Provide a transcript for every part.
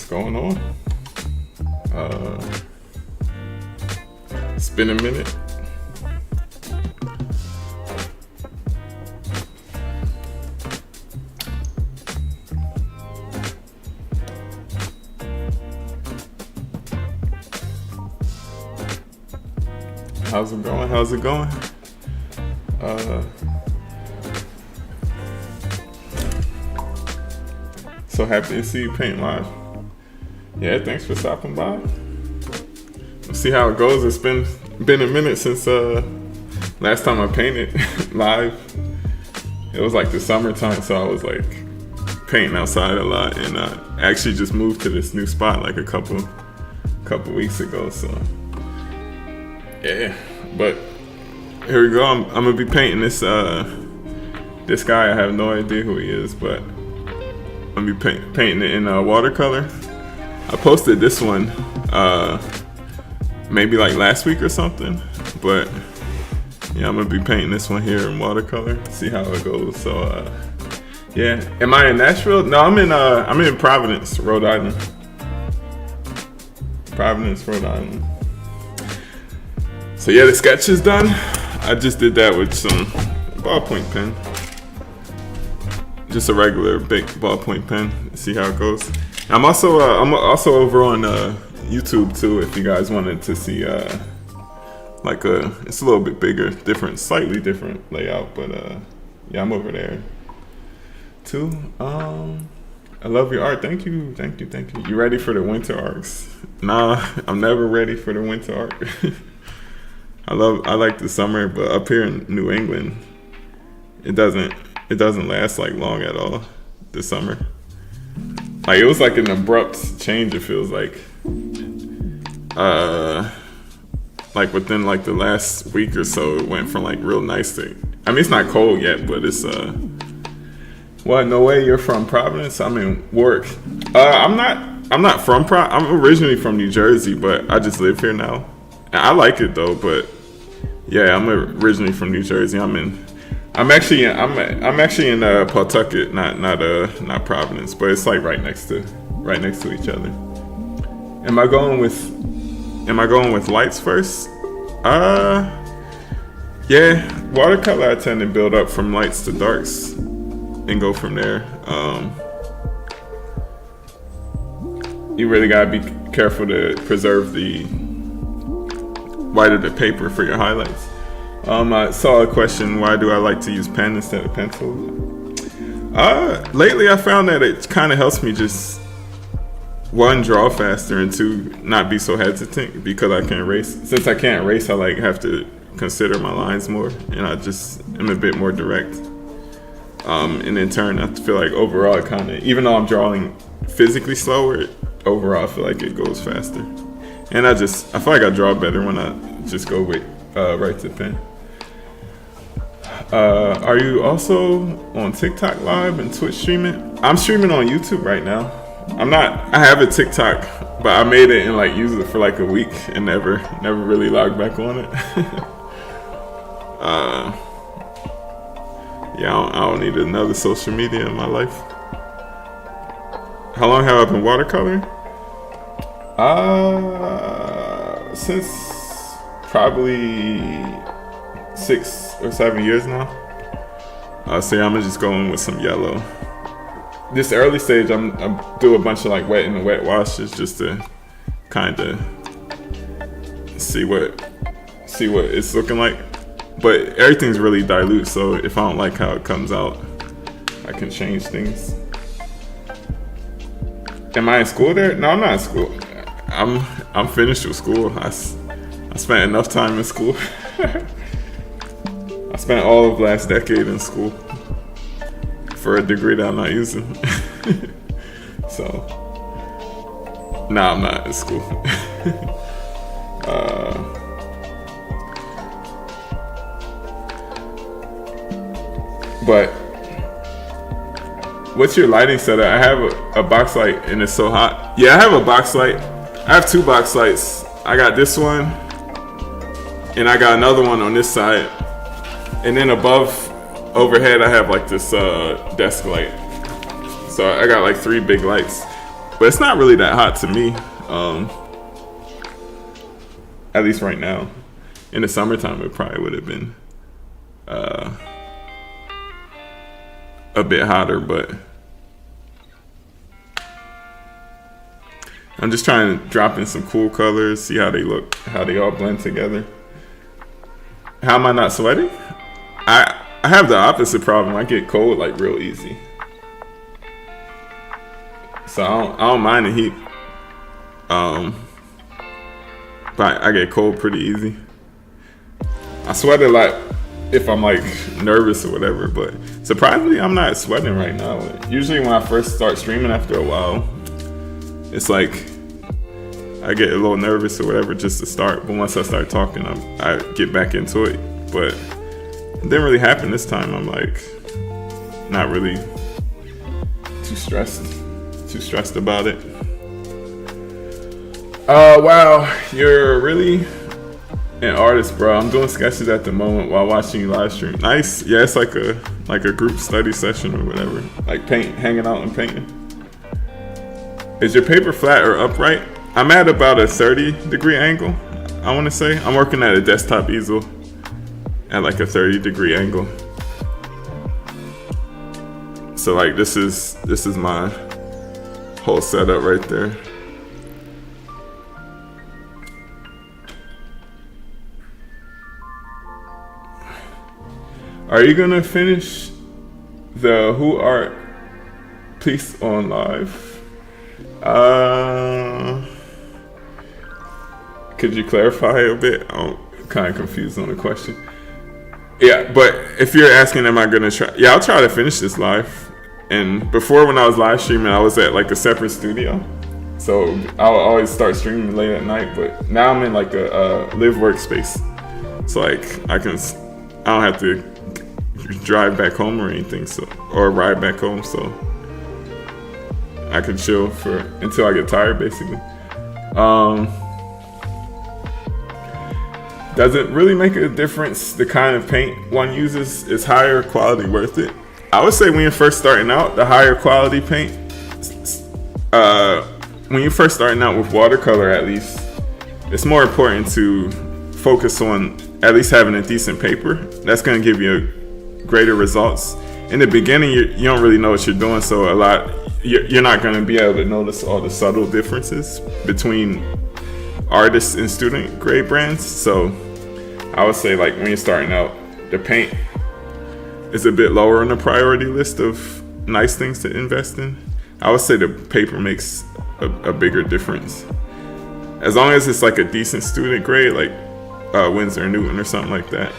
What's going on? It's been a minute. How's it going? How's it going? So happy to see you paint live. Yeah, thanks for stopping by. We'll see how it goes. It's been a minute since last time I painted live. It was like the summertime, so I was like painting outside a lot, and I actually just moved to this new spot like a couple weeks ago. So yeah, but here we go. I'm gonna be painting this guy. I have no idea who he is, but I'm gonna be painting it in watercolor. I posted this one maybe like last week or something, but yeah, I'm gonna be painting this one here in watercolor. See how it goes. So yeah, am I in Nashville? No, I'm in Providence, Rhode Island. Providence, Rhode Island. So yeah, the sketch is done. I just did that with some ballpoint pen. Just a regular big ballpoint pen. See how it goes. I'm also over on YouTube too. If you guys wanted to see it's a little bit bigger, slightly different layout, but yeah, I'm over there too. I love your art. Thank you. You ready for the winter arcs? Nah, I'm never ready for the winter arc. I like the summer, but up here in New England, it doesn't last like long at all. The summer, like it was like an abrupt change. It feels like within like the last week or so, it went from like real nice to. I mean, it's not cold yet, but it's What? No way. You're from Providence? I'm in Warwick. I'm not from I'm originally from New Jersey, but I just live here now. I like it though, but yeah, I'm originally from New Jersey. I'm actually in Pawtucket, not Providence, but it's like right next to each other. Am I going with lights first? Yeah, watercolor I tend to build up from lights to darks and go from there. You really gotta be careful to preserve the white of the paper for your highlights. I saw a question, why do I like to use pen instead of pencil? Lately I found that it kind of helps me just, one, draw faster, and two, not be so hesitant because I can erase. Since I can't erase, I have to consider my lines more, and I just am a bit more direct. And in turn, I feel like overall it kind of, even though I'm drawing physically slower, overall I feel like it goes faster. And I feel like I draw better when I just go with right to pen. Are you also on TikTok live and Twitch streaming? I'm streaming on YouTube right now. I have a TikTok, but I made it and used it for like a week and never really logged back on it. Yeah, I don't need another social media in my life. How long have I been watercoloring? Since probably 6 or 7 years now. So yeah, I'm just going with some yellow. This early stage, I'm do a bunch of wet and wet washes just to kind of see what it's looking like. But everything's really dilute, so if I don't like how it comes out, I can change things. Am I in school there? No, I'm not in school. I'm finished with school. I spent enough time in school. I spent all of last decade in school for a degree that I'm not using. So, I'm not in school. But what's your lighting setup? I have a box light and it's so hot. Yeah, I have a box light. I have 2 box lights. I got this one and I got another one on this side. And then overhead, I have this desk light. So I got 3 big lights. But it's not really that hot to me. At least right now. In the summertime, it probably would have been a bit hotter, but I'm just trying to drop in some cool colors, see how they look, how they all blend together. How am I not sweating? I have the opposite problem. I get cold like real easy. So I don't mind the heat. But I get cold pretty easy. I sweat a lot if I'm like nervous or whatever, but surprisingly I'm not sweating right now. Usually when I first start streaming after a while, it's like I get a little nervous or whatever just to start, but once I start talking, I get back into it. But it didn't really happen this time. I'm like not really too stressed about it. Wow, you're really an artist, bro. I'm doing sketches at the moment while watching you live stream. Nice. Yeah, it's like a group study session or whatever. Like hanging out and painting. Is your paper flat or upright? I'm at about a 30-degree angle, I want to say. I'm working at a desktop easel at like a 30-degree angle. So like this is my whole setup right there. Are you gonna finish the Who Art piece on live? Could you clarify a bit? I'm kind of confused on the question. Yeah, but if you're asking, am I gonna try? Yeah, I'll try to finish this live. And before, when I was live streaming, I was at like a separate studio, so I'll always start streaming late at night. But now I'm in like a live workspace, so like I don't have to drive back home or anything, or ride back home, so I can chill until I get tired, basically. Does it really make a difference the kind of paint one uses? Is higher quality worth it? I would say when you're first starting out, the higher quality paint, when you're first starting out with watercolor at least, it's more important to focus on at least having a decent paper. That's going to give you greater results. In the beginning, you don't really know what you're doing, so you're not going to be able to notice all the subtle differences between artists and student grade brands. So I would say like when you're starting out, the paint is a bit lower on the priority list of nice things to invest in. I would say the paper makes a bigger difference. As long as it's like a decent student grade, like Winsor & Newton or something like that,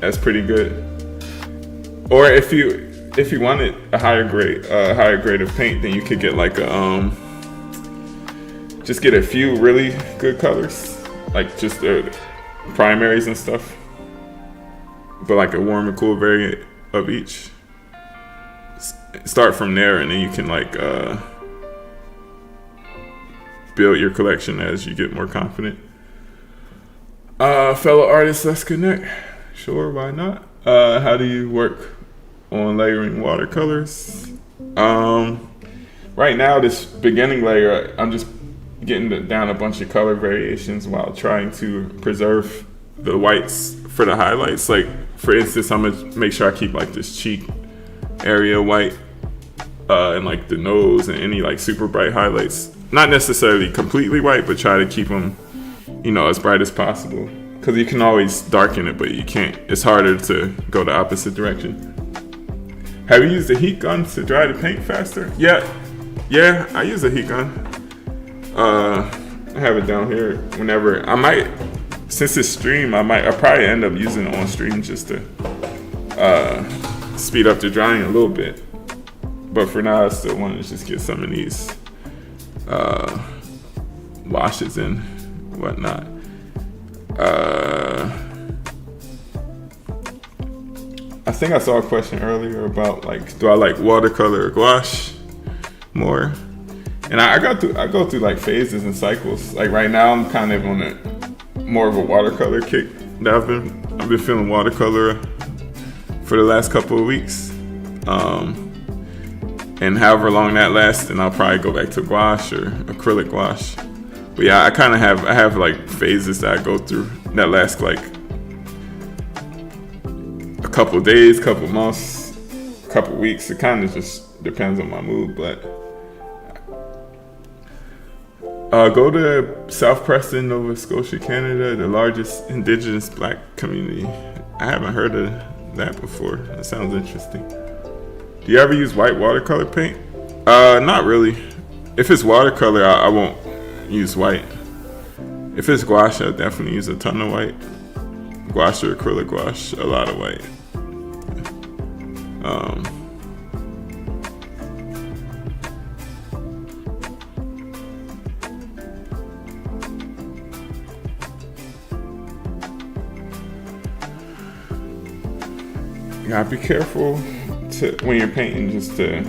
that's pretty good. Or if you wanted a higher grade of paint, then you could get like just get a few really good colors, like just the primaries and stuff, but like a warm and cool variant of each. Start from there, and then you can like build your collection as you get more confident. Fellow artists, let's connect. Sure, why not? How do you work on layering watercolors? Right now, this beginning layer, I'm just getting down a bunch of color variations while trying to preserve the whites for the highlights. Like, for instance, I'm gonna make sure I keep like this cheek area white, and like the nose and any like super bright highlights. Not necessarily completely white, but try to keep them, as bright as possible. Because you can always darken it, but you can't. It's harder to go the opposite direction. Have you used a heat gun to dry the paint faster? Yeah, I use a heat gun. I have it down here whenever. I might, since it's stream, I'll probably end up using it on stream just to speed up the drying a little bit. But for now, I still want to just get some of these washes and whatnot. I think I saw a question earlier about like, do I like watercolor or gouache more? And I go through like phases and cycles. Like right now, I'm kind of on more of a watercolor kick. I've been feeling watercolor for the last couple of weeks. and however long that lasts, then I'll probably go back to gouache or acrylic gouache. But yeah, I have like phases that I go through that last like a couple of days, couple of months, couple of weeks. It kind of just depends on my mood. But go to South Preston, Nova Scotia, Canada, the largest Indigenous Black community. I haven't heard of that before. That sounds interesting. Do you ever use white watercolor paint? Not really. If it's watercolor, I won't use white. If it's gouache, I'll definitely use a ton of white. Gouache or acrylic gouache, a lot of white. You gotta be careful when you're painting, just to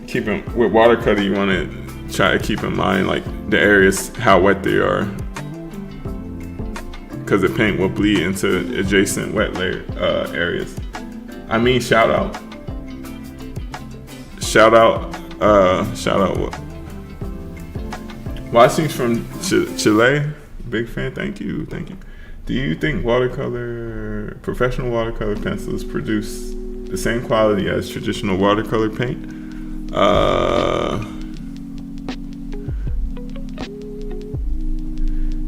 keep them with watercolor. You want to try to keep in mind like the areas, how wet they are, because the paint will bleed into adjacent wet layer areas. I mean, shout out what? Watching from Chile, big fan. Thank you. Do you think professional watercolor pencils produce the same quality as traditional watercolor paint?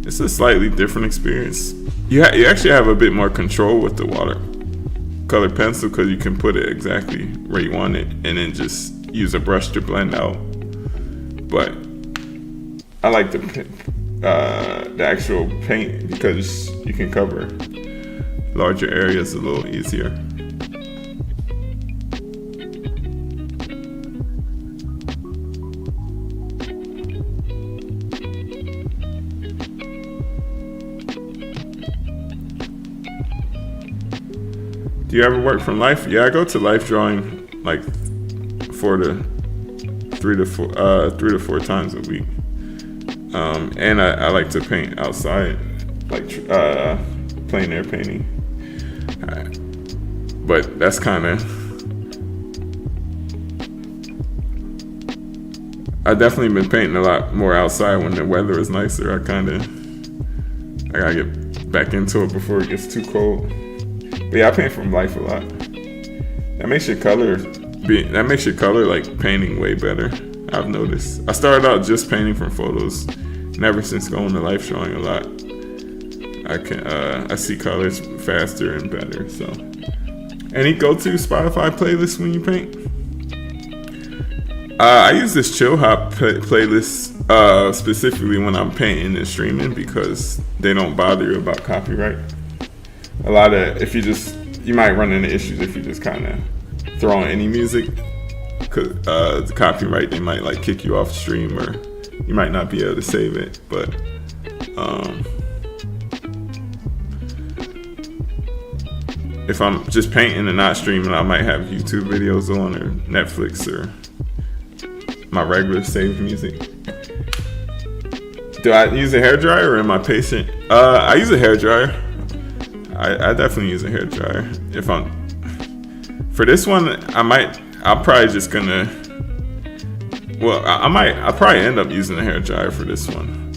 It's a slightly different experience. You actually have a bit more control with the watercolor pencil, because you can put it exactly where you want it and then just use a brush to blend out. But I like the actual paint because you can cover larger areas a little easier. Do you ever work from Life? Yeah, I go to Life Drawing like 3 to 4 times a week. And I like to paint outside, like plein air painting. But that's kind of, I've definitely been painting a lot more outside when the weather is nicer. I gotta get back into it before it gets too cold. But yeah, I paint from Life a lot. That makes your color like painting way better, I've noticed. I started out just painting from photos, and ever since going to Life Drawing a lot, I see colors faster and better. So, any go-to Spotify playlists when you paint? I use this chill hop playlist specifically when I'm painting and streaming, because they don't bother you about copyright. A lot of, you might run into issues if you just kind of throw on any music, because the copyright, they might like kick you off stream, or you might not be able to save it. But if I'm just painting and not streaming, I might have YouTube videos on, or Netflix, or my regular saved music. Do I use a hairdryer, or am I patient? I use a hairdryer. I definitely use a hairdryer. For this one, I'll probably end up using a hairdryer for this one.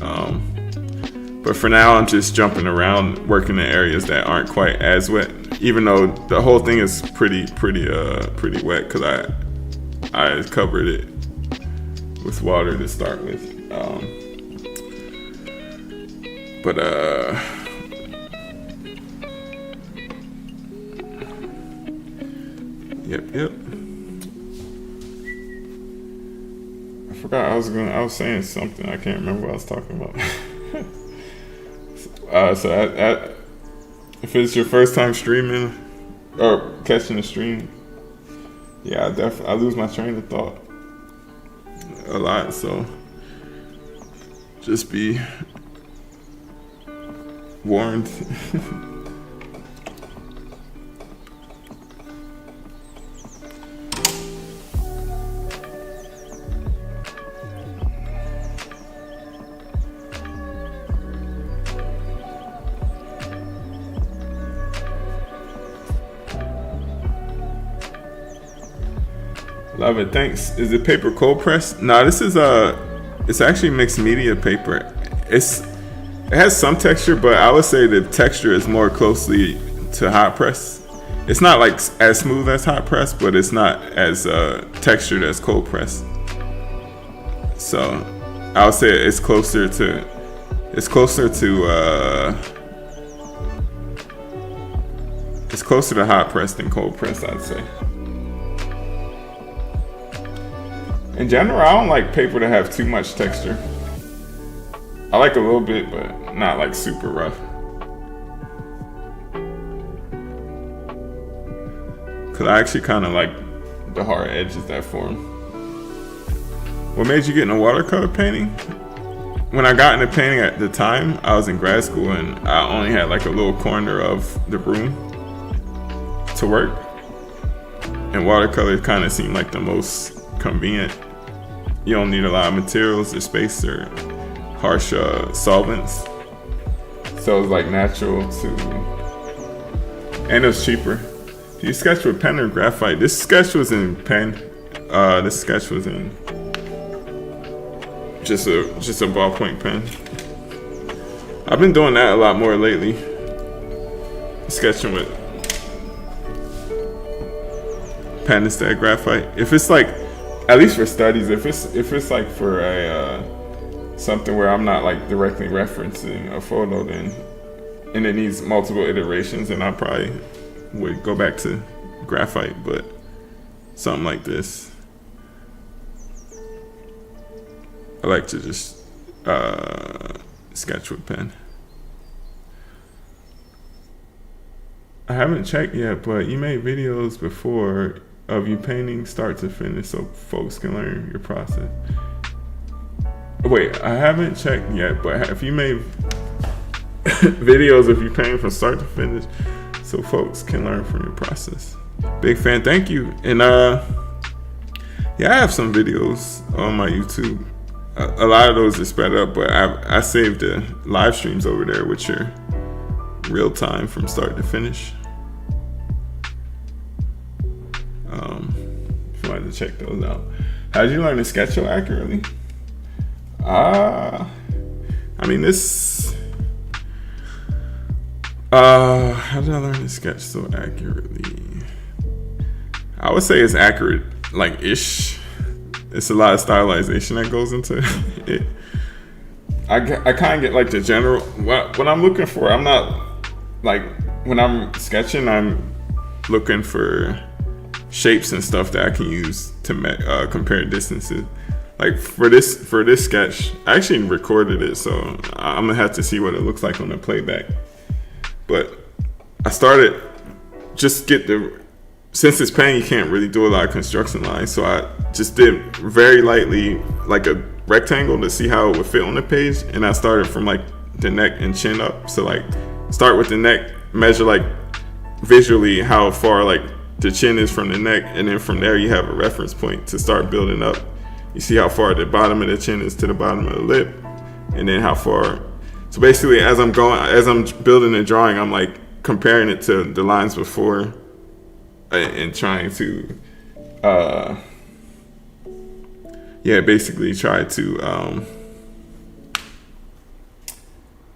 But for now, I'm just jumping around, working in areas that aren't quite as wet, even though the whole thing is pretty wet, because I covered it with water to start with. Yep. I forgot I was saying something. I can't remember what I was talking about. If it's your first time streaming or catching a stream, yeah, I lose my train of thought a lot. So just be warned. A Love it, thanks. Is it paper cold press? No, this is it's actually mixed media paper. It has some texture, but I would say the texture is more closely to hot press. It's not like as smooth as hot press, but it's not as textured as cold press. So I would say it's closer to hot press than cold press, I'd say. In general, I don't like paper to have too much texture. I like a little bit, but not like super rough. Cause I actually kind of like the hard edges that form. What made you get into watercolor painting? When I got into painting at the time, I was in grad school and I only had like a little corner of the room to work. And watercolor kind of seemed like the most convenient. You don't need a lot of materials or space or harsh solvents. So it was like natural to, and it was cheaper. Do you sketch with pen or graphite? This sketch was in pen. This sketch was in just a ballpoint pen. I've been doing that a lot more lately. Sketching with pen instead of graphite. If it's like, at least for studies, if it's like for a something where I'm not like directly referencing a photo, then and it needs multiple iterations, then I probably would go back to graphite. But something like this, I like to just sketch with pen. I haven't checked yet, but you made videos before of you painting start to finish so folks can learn your process. Wait, I haven't checked yet, but have you made videos of you painting from start to finish so folks can learn from your process? Big fan, thank you. And yeah, I have some videos on my YouTube. A lot of those are sped up, but I saved the live streams over there, which are real time from start to finish. If you wanted to check those out. How did you learn to sketch so accurately? I mean, this. How did I learn to sketch so accurately? I would say it's accurate, like ish. It's a lot of stylization that goes into it. I kind of get like the general. What I'm looking for, I'm not like when I'm sketching, I'm looking for shapes and stuff that I can use to compare distances. Like for this sketch, I actually recorded it, so I'm gonna have to see what it looks like on the playback. But I started since it's painting, you can't really do a lot of construction lines, so I just did very lightly like a rectangle to see how it would fit on the page, and I started from like the neck and chin up. So like start with the neck, measure like visually how far like the chin is from the neck, and then from there you have a reference point to start building up. You see how far the bottom of the chin is to the bottom of the lip, and then how far. So basically, as I'm building the drawing, I'm like comparing it to the lines before and trying to, basically try to,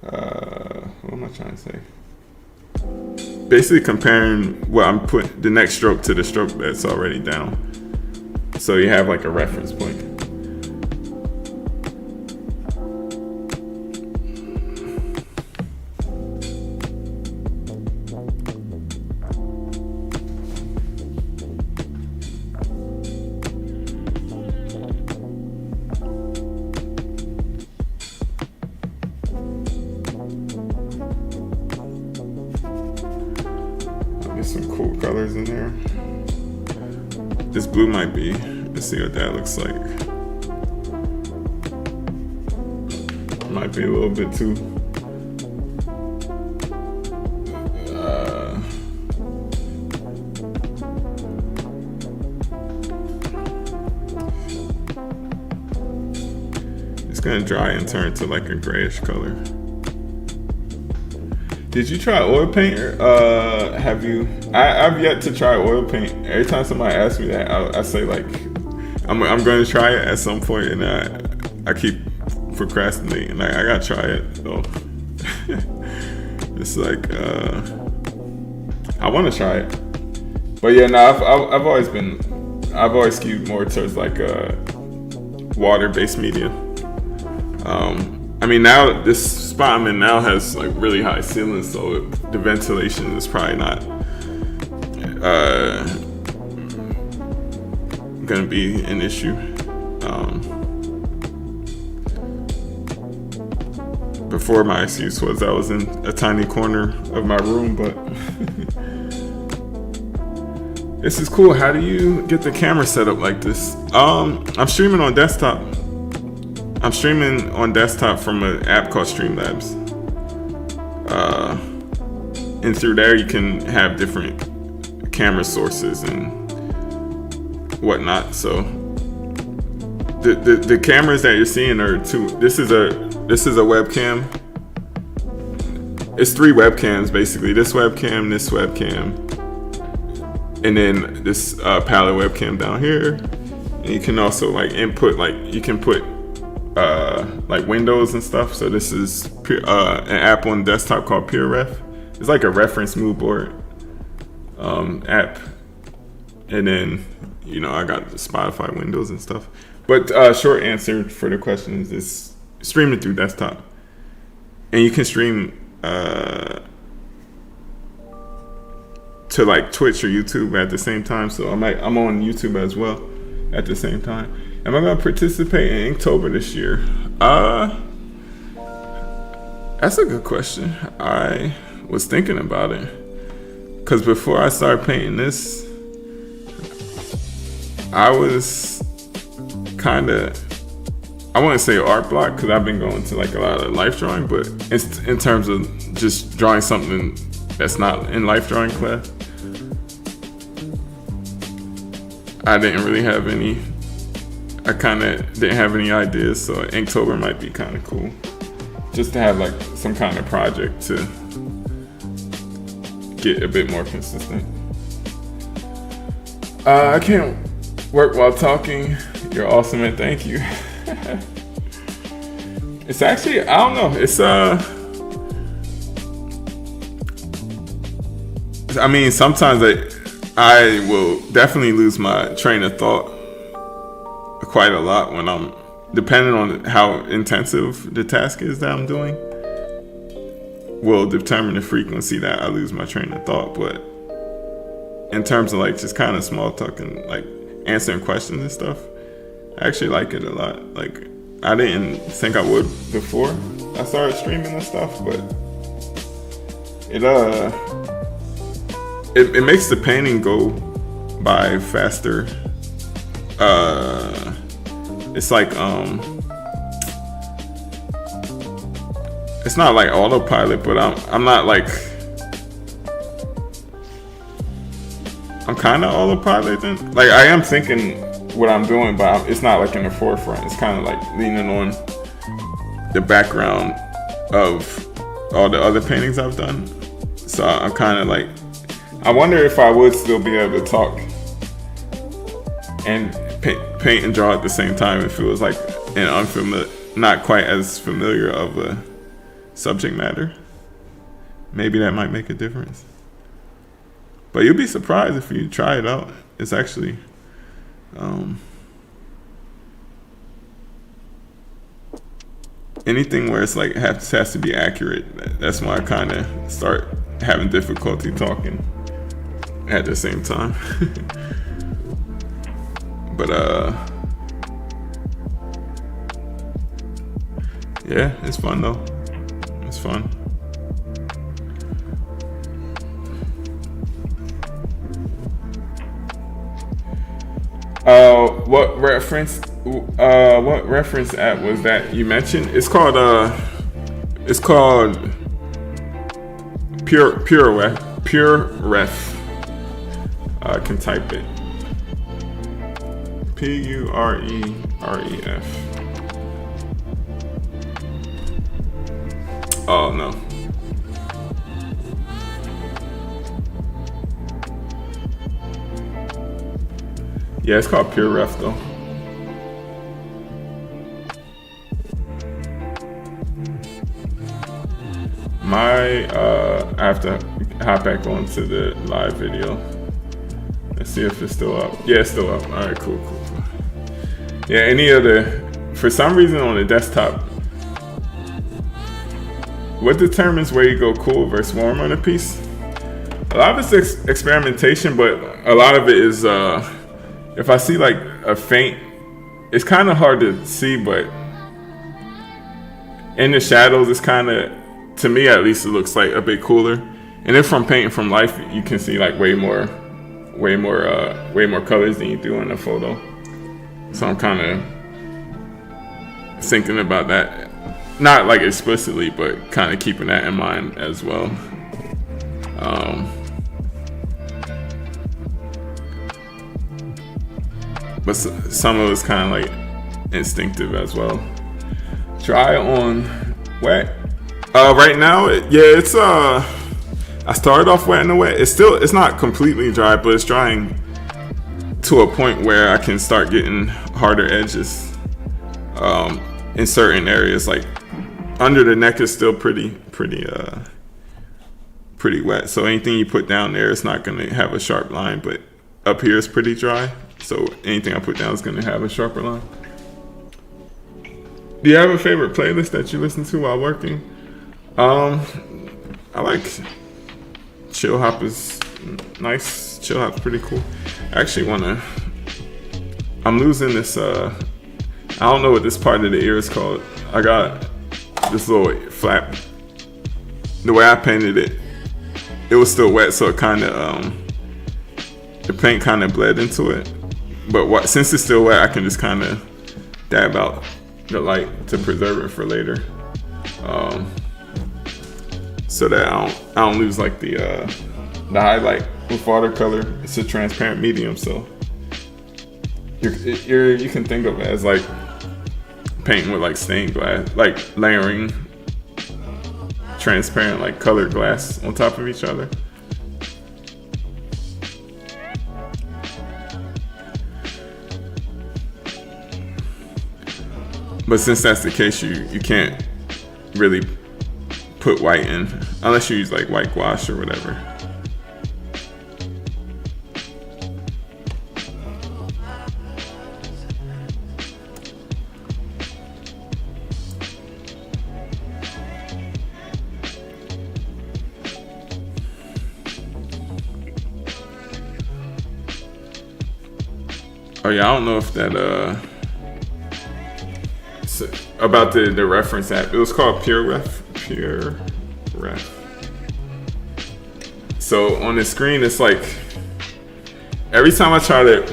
what am I trying to say? Basically comparing what I'm putting the next stroke to the stroke that's already down. So you have like a reference point. Some cool colors in there. This blue might be. Let's see what that looks like. Might be a little bit too. It's gonna dry and turn to like a grayish color. Did you try oil paint? Have you? I've yet to try oil paint. Every time somebody asks me that, I say like I'm going to try it at some point, and I keep procrastinating. Like, I gotta try it though. It's like I want to try it, but yeah, no, I've always skewed more towards like water-based media. I mean, now this spot I'm in now has like really high ceilings, so the ventilation is probably not gonna be an issue. Before, my excuse was I was in a tiny corner of my room, but this is cool. How do you get the camera set up like this? I'm streaming on desktop. I'm streaming on desktop from an app called Streamlabs. And through there you can have different camera sources and whatnot. So the cameras that you're seeing are two. This is a webcam. It's 3 webcams basically. This webcam, and then this palette webcam down here. And you can also like input, like you can put like windows and stuff. So this is an app on desktop called PureRef. It's like a reference mood board app. And then, you know, I got the Spotify windows and stuff. But short answer for the question is this: stream it through desktop. And you can stream to like Twitch or YouTube at the same time. So I'm on YouTube as well at the same time. Am I gonna participate in Inktober this year? That's a good question. I was thinking about it, because before I started painting this, I was kind of, I wouldn't say art block, because I've been going to like a lot of life drawing, but in terms of just drawing something that's not in life drawing class, I didn't really have any. I kind of didn't have any ideas, so Inktober might be kind of cool, just to have like some kind of project to get a bit more consistent. I can't work while talking. You're awesome, and thank you. It's actually, I don't know. It's I mean, sometimes I will definitely lose my train of thought quite a lot when I'm, depending on how intensive the task is that I'm doing, will determine the frequency that I lose my train of thought. But in terms of like just kind of small talk and like answering questions and stuff, I actually like it a lot. Like, I didn't think I would before I started streaming and stuff, but it makes the painting go by faster. It's like it's not like autopilot, but I'm not like, I'm kind of autopiloting. Like, I am thinking what I'm doing, but it's not like in the forefront. It's kind of like leaning on the background of all the other paintings I've done. So I'm kind of like, I wonder if I would still be able to talk and paint and draw at the same time if it was like an unfamiliar, not quite as familiar of a subject matter. Maybe that might make a difference. But you'll be surprised if you try it out. It's actually anything where it's like has to be accurate. That's why I kind of start having difficulty talking at the same time. But yeah, it's fun though. It's fun. What reference app was that you mentioned? It's called PureRef. I can type it. PureRef. Oh no. Yeah, it's called PureRef though. I have to hop back onto the live video. Let's see if it's still up. Yeah, it's still up. All right, cool. Yeah, any other, for some reason on the desktop, what determines where you go cool versus warm on a piece? A lot of it's experimentation, but a lot of it is, if I see like a faint, it's kind of hard to see, but in the shadows, it's kind of, to me at least, it looks like a bit cooler. And then from painting from life, you can see like way more colors than you do in a photo. So I'm kind of thinking about that, not like explicitly, but kind of keeping that in mind as well. But some of it's kind of like instinctive as well. Dry on wet. Right now, it's I started off wet and wet. It's not completely dry, but it's drying to a point where I can start getting harder edges in certain areas. Like under the neck is still pretty wet. So anything you put down there is not gonna have a sharp line, but up here is pretty dry. So anything I put down is gonna have a sharper line. Do you have a favorite playlist that you listen to while working? I like Chill Hop is nice. Chill Hop's pretty cool. I actually I'm losing this, I don't know what this part of the ear is called. I got this little flap. The way I painted it, it was still wet, so it kind of, the paint kind of bled into it. But since it's still wet, I can just kind of dab out the light to preserve it for later. So that I don't lose like the highlight with watercolor. It's a transparent medium, so you can think of it as like painting with like stained glass, like layering transparent like colored glass on top of each other. But since that's the case, you can't really put white in unless you use like white gouache or whatever. Oh yeah, I don't know if that about the reference app. It was called PureRef. So on the screen, it's like every time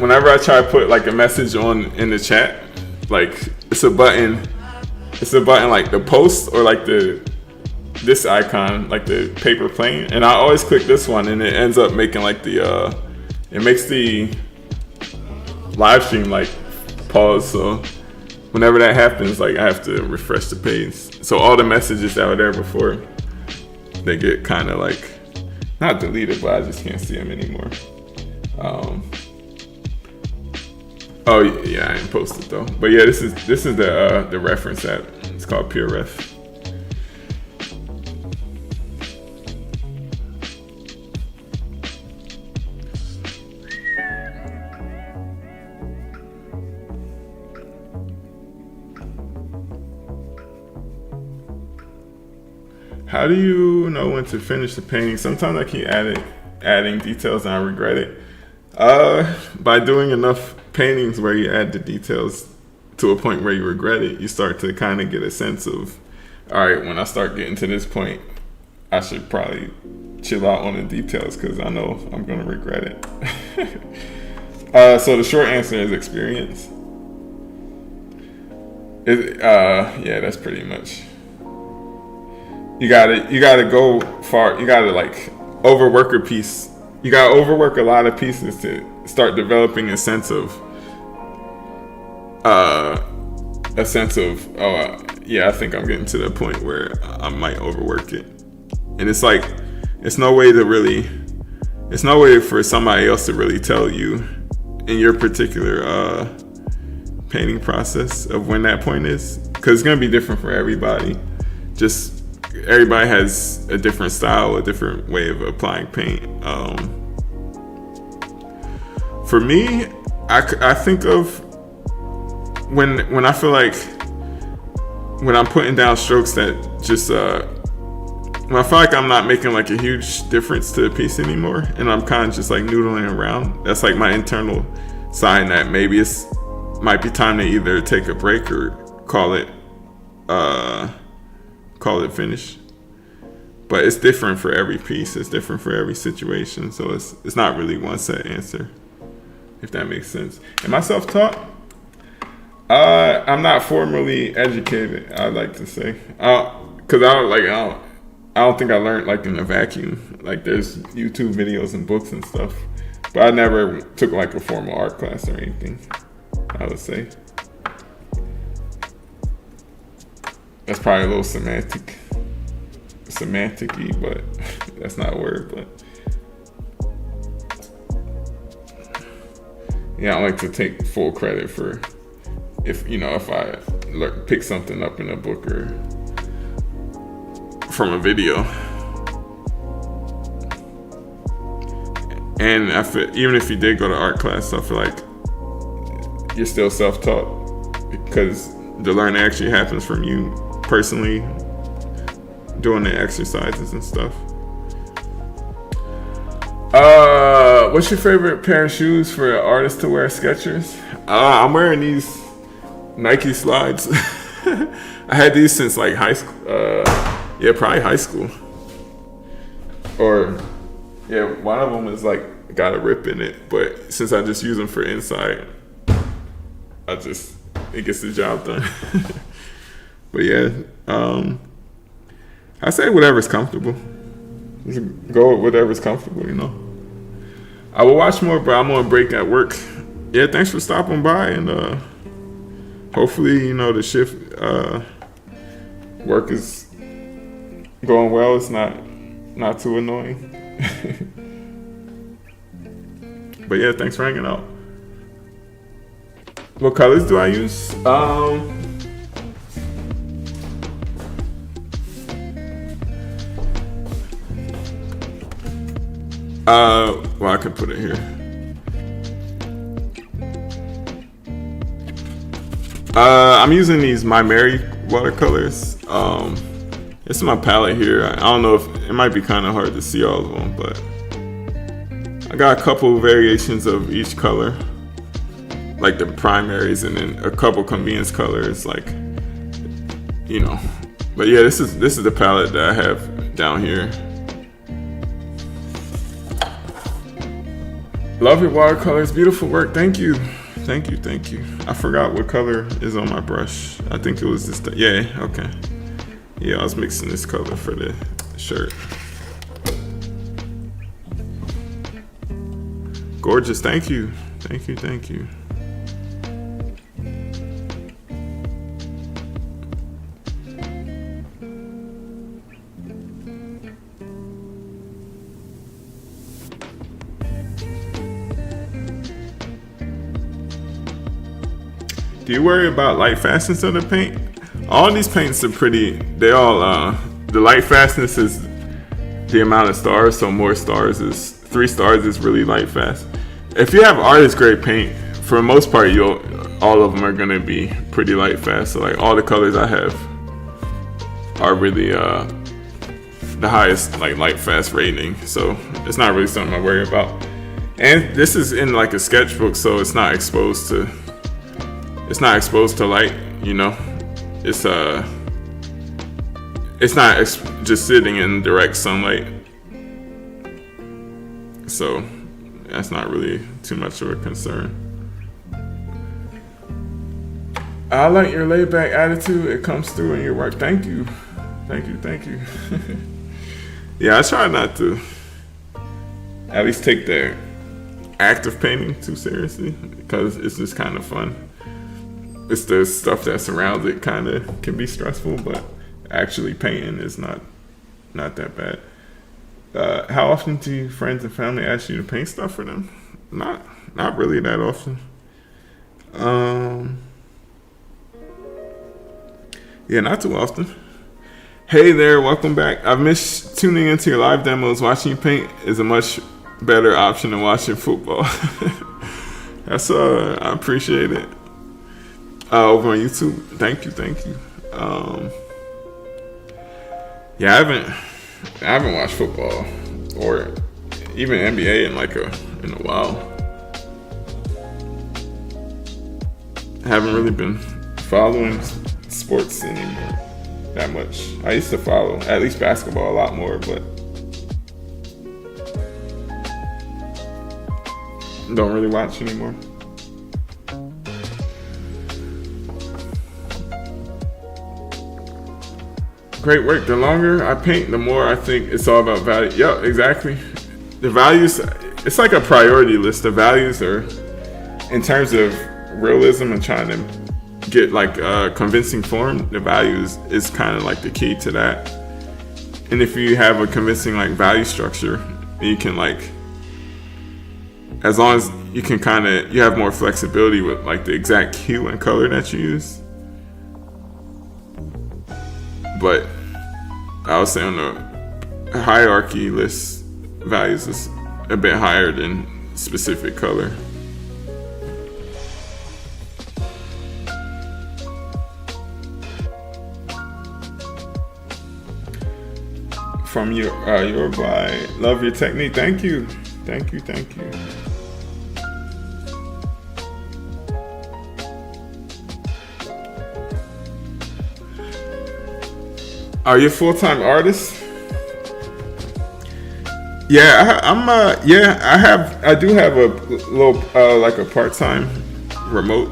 whenever I try to put like a message in the chat, like it's a button like the post or like this icon, like the paper plane, and I always click this one, and it ends up making like it makes the live stream like pause. So whenever that happens, like I have to refresh the page. So all the messages that were there before, they get kind of like, not deleted, but I just can't see them anymore. Oh yeah, I didn't post it though. But yeah, this is the reference app. It's called PureRef. How do you know when to finish the painting? Sometimes I keep adding details and I regret it. By doing enough paintings where you add the details to a point where you regret it, you start to kind of get a sense of, all right, when I start getting to this point, I should probably chill out on the details because I know I'm going to regret it. So the short answer is experience. Yeah, that's pretty much. You gotta go far. You gotta like overwork a piece. You gotta overwork a lot of pieces to start developing a sense of oh yeah, I think I'm getting to the point where I might overwork it. And it's like it's no way for somebody else to really tell you in your particular painting process of when that point is, because it's gonna be different for everybody. Just everybody has a different style, a different way of applying paint. For me, I think of when I feel like when I'm putting down strokes that just when I feel like I'm not making like a huge difference to the piece anymore, and I'm kind of just like noodling around, that's like my internal sign that maybe it's might be time to either take a break or call it finished. But it's different for every piece. It's different for every situation. So it's not really one set answer, if that makes sense. Am I self-taught? I'm not formally educated, I'd like to say. Because I don't think I learned like in a vacuum. Like there's YouTube videos and books and stuff. But I never took like a formal art class or anything, I would say. That's probably a little semantic-y, but that's not a word. But yeah, I like to take full credit for if I pick something up in a book or from a video. And I feel, even if you did go to art class, I feel like you're still self-taught because the learning actually happens from you personally doing the exercises and stuff. What's your favorite pair of shoes for an artist to wear? Skechers. I'm wearing these Nike slides. I had these since like high school. Probably high school. Or one of them is like got a rip in it, but since I just use them for inside, it gets the job done. But yeah, I say whatever's comfortable. Just go with whatever's comfortable, I will watch more, but I'm on break at work. Yeah, thanks for stopping by, and hopefully, the shift work is going well. It's not too annoying. But yeah, thanks for hanging out. What colors do I use? Well, I could put it here. I'm using these My Mary watercolors. It's in my palette here. I don't know if it might be kind of hard to see all of them, but I got a couple variations of each color, like the primaries, and then a couple convenience colors, like But yeah, this is the palette that I have down here. Love your watercolors, beautiful work. Thank you. I forgot what color is on my brush. I think it was this. Yeah, okay. Yeah, I was mixing this color for the shirt. Gorgeous, thank you. Do you worry about light fastness of the paint? All these paints are pretty, the light fastness is the amount of stars, so 3 stars is really light fast. If you have artist grade paint, for the most part, all of them are gonna be pretty light fast. So like all the colors I have are really the highest like light fast rating. So it's not really something I worry about. And this is in like a sketchbook, so it's not exposed to light, It's not just sitting in direct sunlight, so that's not really too much of a concern. I like your laid back attitude. It comes through in your work. Thank you. Yeah, I try not to at least take the act of painting too seriously, because it's just kind of fun. It's the stuff that surrounds it kind of can be stressful, but actually painting is not that bad. How often do your friends and family ask you to paint stuff for them? Not really that often. Yeah, not too often. Hey there, welcome back. I've missed tuning into your live demos. Watching you paint is a much better option than watching football. That's I appreciate it. Over on YouTube. Thank you. Yeah, I haven't watched football or even NBA in a while. I haven't really been following sports anymore that much. I used to follow at least basketball a lot more, but don't really watch anymore. Great work. The longer I paint, the more I think it's all about value. Yeah, exactly. The values, it's like a priority list. The values are, in terms of realism and trying to get like a convincing form, the values is kind of like the key to that. And if you have a convincing like value structure, you can like, as long as you can you have more flexibility with like the exact hue and color that you use. But I would say on the hierarchy list, values is a bit higher than specific color. From your by love your technique. Thank you. Are you a full-time artist? Yeah, I do have a little like a part-time remote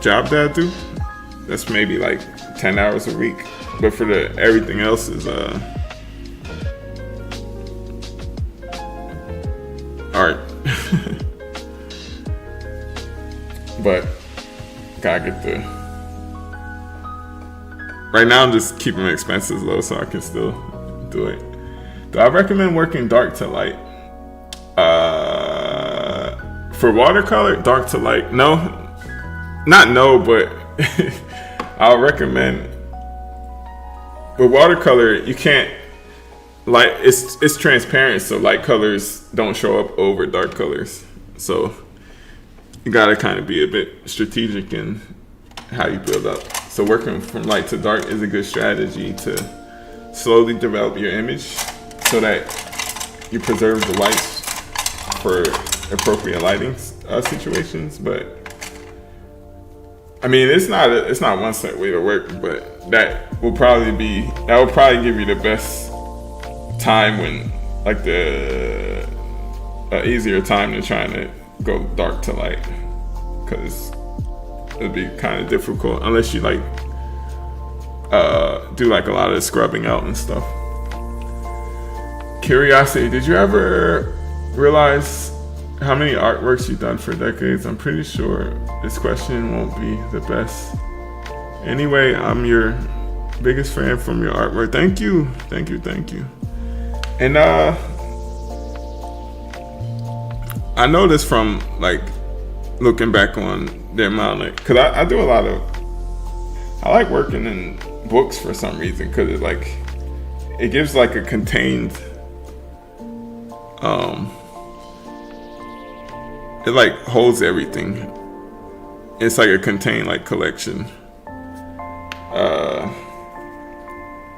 job that I do. That's maybe like 10 hours a week. But for everything else is art. But gotta get right now I'm just keeping my expenses low so I can still do it. Do I recommend working dark to light? For watercolor, dark to light? No. Not no, but I'll recommend. With watercolor, you can't light. It's transparent, so light colors don't show up over dark colors. So you gotta kind of be a bit strategic in how you build up. So working from light to dark is a good strategy to slowly develop your image so that you preserve the light for appropriate lighting situations. But I mean, it's not one set way to work, but that will probably give you the best time when like the easier time than trying to go dark to light, because it'd be kind of difficult unless you like do like a lot of scrubbing out and stuff. Curiosity, did you ever realize how many artworks you've done for decades? I'm pretty sure this question won't be the best. Anyway, I'm your biggest fan from your artwork. Thank you. And I know this from like looking back on the amount of, cause I do a lot of, I like working in books for some reason, cause it gives like a contained, it like holds everything. It's like a contained like collection.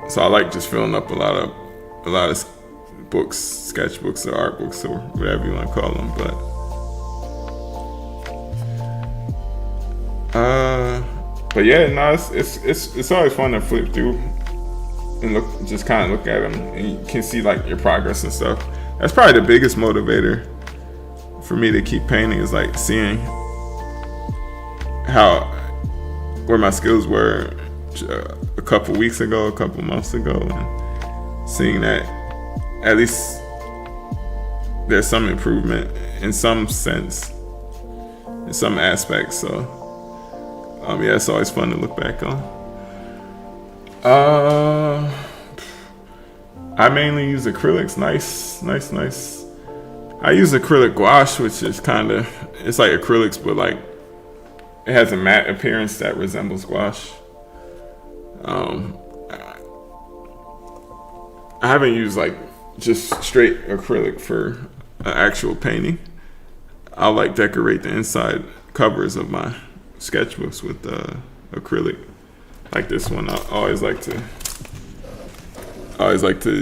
So I like just filling up a lot of books, sketchbooks or art books or whatever you want to call them. But yeah, no, it's always fun to flip through and just kind of look at them, and you can see like your progress and stuff. That's probably the biggest motivator for me to keep painting, is like seeing where my skills were a couple weeks ago, a couple months ago, and seeing that at least there's some improvement in some sense, in some aspects. So yeah, it's always fun to look back on. I mainly use acrylics. Nice. I use acrylic gouache, which is it's like acrylics, but like it has a matte appearance that resembles gouache. I haven't used like just straight acrylic for an actual painting. I'll like decorate the inside covers of my sketchbooks with acrylic. Like this one, I always like to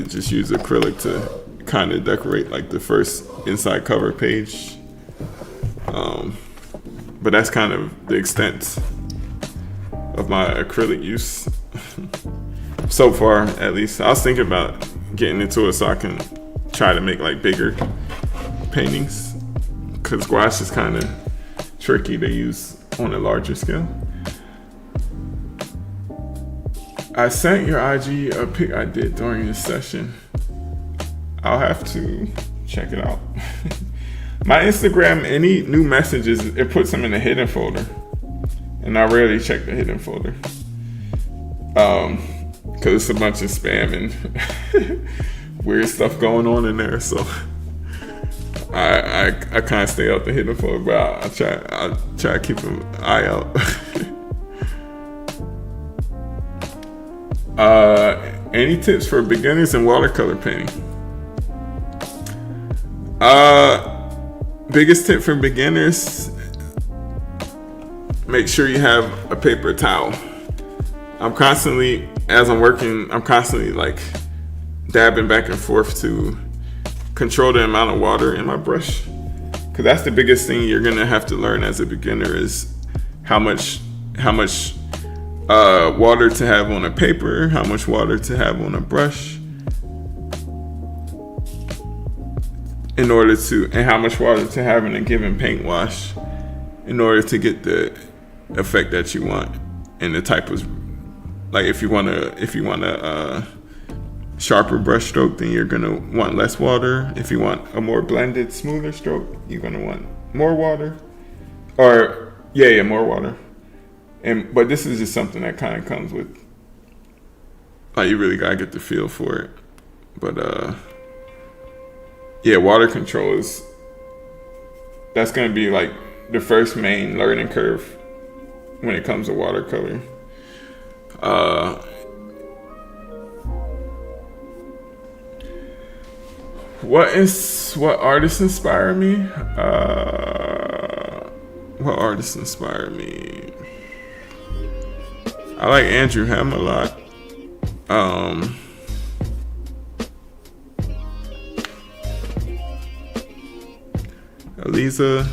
just use acrylic to kind of decorate like the first inside cover page. But that's kind of the extent of my acrylic use so far, at least. I was thinking about getting into it so I can try to make like bigger paintings, because gouache is kind of tricky to use on a larger scale. I sent your IG a pic I did during this session. I'll have to check it out. My Instagram, any new messages, it puts them in a hidden folder, and I rarely check the hidden folder because it's a bunch of spam and weird stuff going on in there. So I kind of stay out the hidden folder, but I'll try to keep an eye out. Any tips for beginners in watercolor painting? Biggest tip for beginners: make sure you have a paper towel. I'm constantly like dabbing back and forth to control the amount of water in my brush, because that's the biggest thing you're gonna have to learn as a beginner, is how much water to have on a paper, how much water to have on a brush, and how much water to have in a given paint wash in order to get the effect that you want. And the type of, like, if you want a sharper brush stroke, then you're gonna want less water. If you want a more blended, smoother stroke, you're gonna want more water. Or more water. But this is just something that kind of comes with, like, you really gotta get the feel for it. But water control that's gonna be like the first main learning curve when it comes to watercolor. What artists inspire me? What artists inspire me? I like Andrew Ham a lot. Eliza.